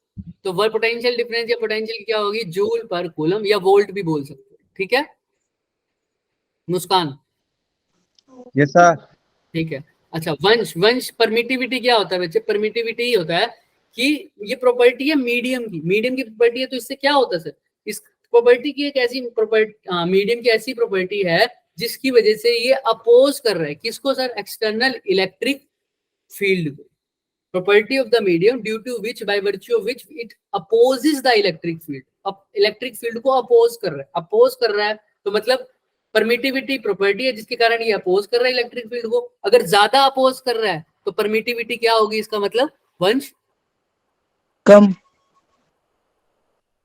तो वर्क पोटेंशियल डिफरेंस या पोटेंशियल की क्या होगी? जूल पर कूलम, या वोल्ट भी बोल सकते हो, ठीक है मुस्कान? Yes sir. ठीक है। अच्छा, वंश, वंश परमिटिविटी क्या होता है बच्चे? परमिटिविटी ही होता है कि ये प्रॉपर्टी है मीडियम की, मीडियम की प्रॉपर्टी है, तो इससे क्या होता है सर? इस प्रॉपर्टी की एक ऐसी प्रॉपर्टी, मीडियम की ऐसी प्रॉपर्टी है जिसकी वजह से ये अपोज कर रहा है किसको सर? एक्सटर्नल इलेक्ट्रिक फील्ड को। property of the medium due to which by virtue of which it opposes the electric field। अब इलेक्ट्रिक फील्ड को अपोज कर रहा है, अपोज कर रहा है तो मतलब परमिटिविटी प्रॉपर्टी है जिसके कारण ये अपोज कर रहा है इलेक्ट्रिक फील्ड को। अगर ज्यादा अपोज कर रहा है तो परमिटिविटी क्या होगी? इसका मतलब वंश कम।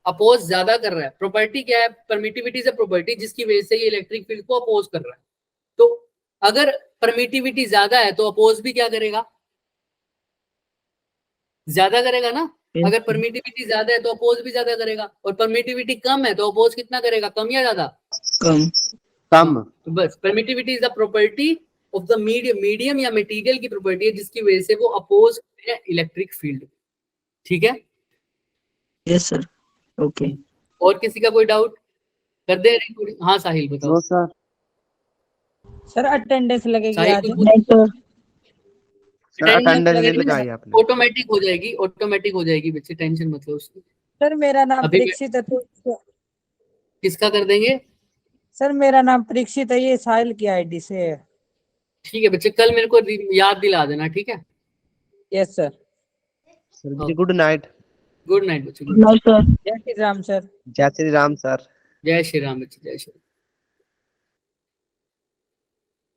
अपोज ज्यादा कर रहा है। प्रॉपर्टी क्या है? परमिटिविटी से प्रॉपर्टी जिसकी वजह से ये इलेक्ट्रिक फील्ड को अपोज कर रहा है। तो अगर परमिटिविटी ज्यादा है तो अपोज भी क्या करेगा? ज्यादा करेगा ना। अगर परमिटिविटी ज्यादा है तो अपोज भी ज्यादा करेगा, और परमिटिविटी कम है तो अपोज कितना करेगा? कम या ज्यादा? कम। कम। तो बस permittivity is the property of the medium, medium या मटेरियल की प्रॉपर्टी है जिसकी वजह से वो अपोज करते हैं इलेक्ट्रिक फील्ड। ठीक है? Yes sir. ओके। और किसी का कोई डाउट? कर दे recording? हाँ साहिल बताओ। No sir. सर अटेंडेंस लगेगी साहिल आज। कुछ नहीं सर। सर अटेंडेंस नहीं लगाई आपने। ऑटोमेटिक हो जाएगी, ऑटोमेटिक हो जाएगी बच्चे, टेंशन मत लो उसकी। सर मेरा नाम अभी परीक्षित है तो किसका कर देंगे? सर मेरा नाम परीक्षित है, ये साहिल की आईडी से है। ठीक है बच्चे, कल मेरे को याद दिला देना, ठीक है? Yes sir. सर जी गुड नाइट। गुड नाइट बच्चे। नहीं सर। जय श्री राम सर। जय श्री राम सर। जय श्री राम बच्चे, जय श्री राम।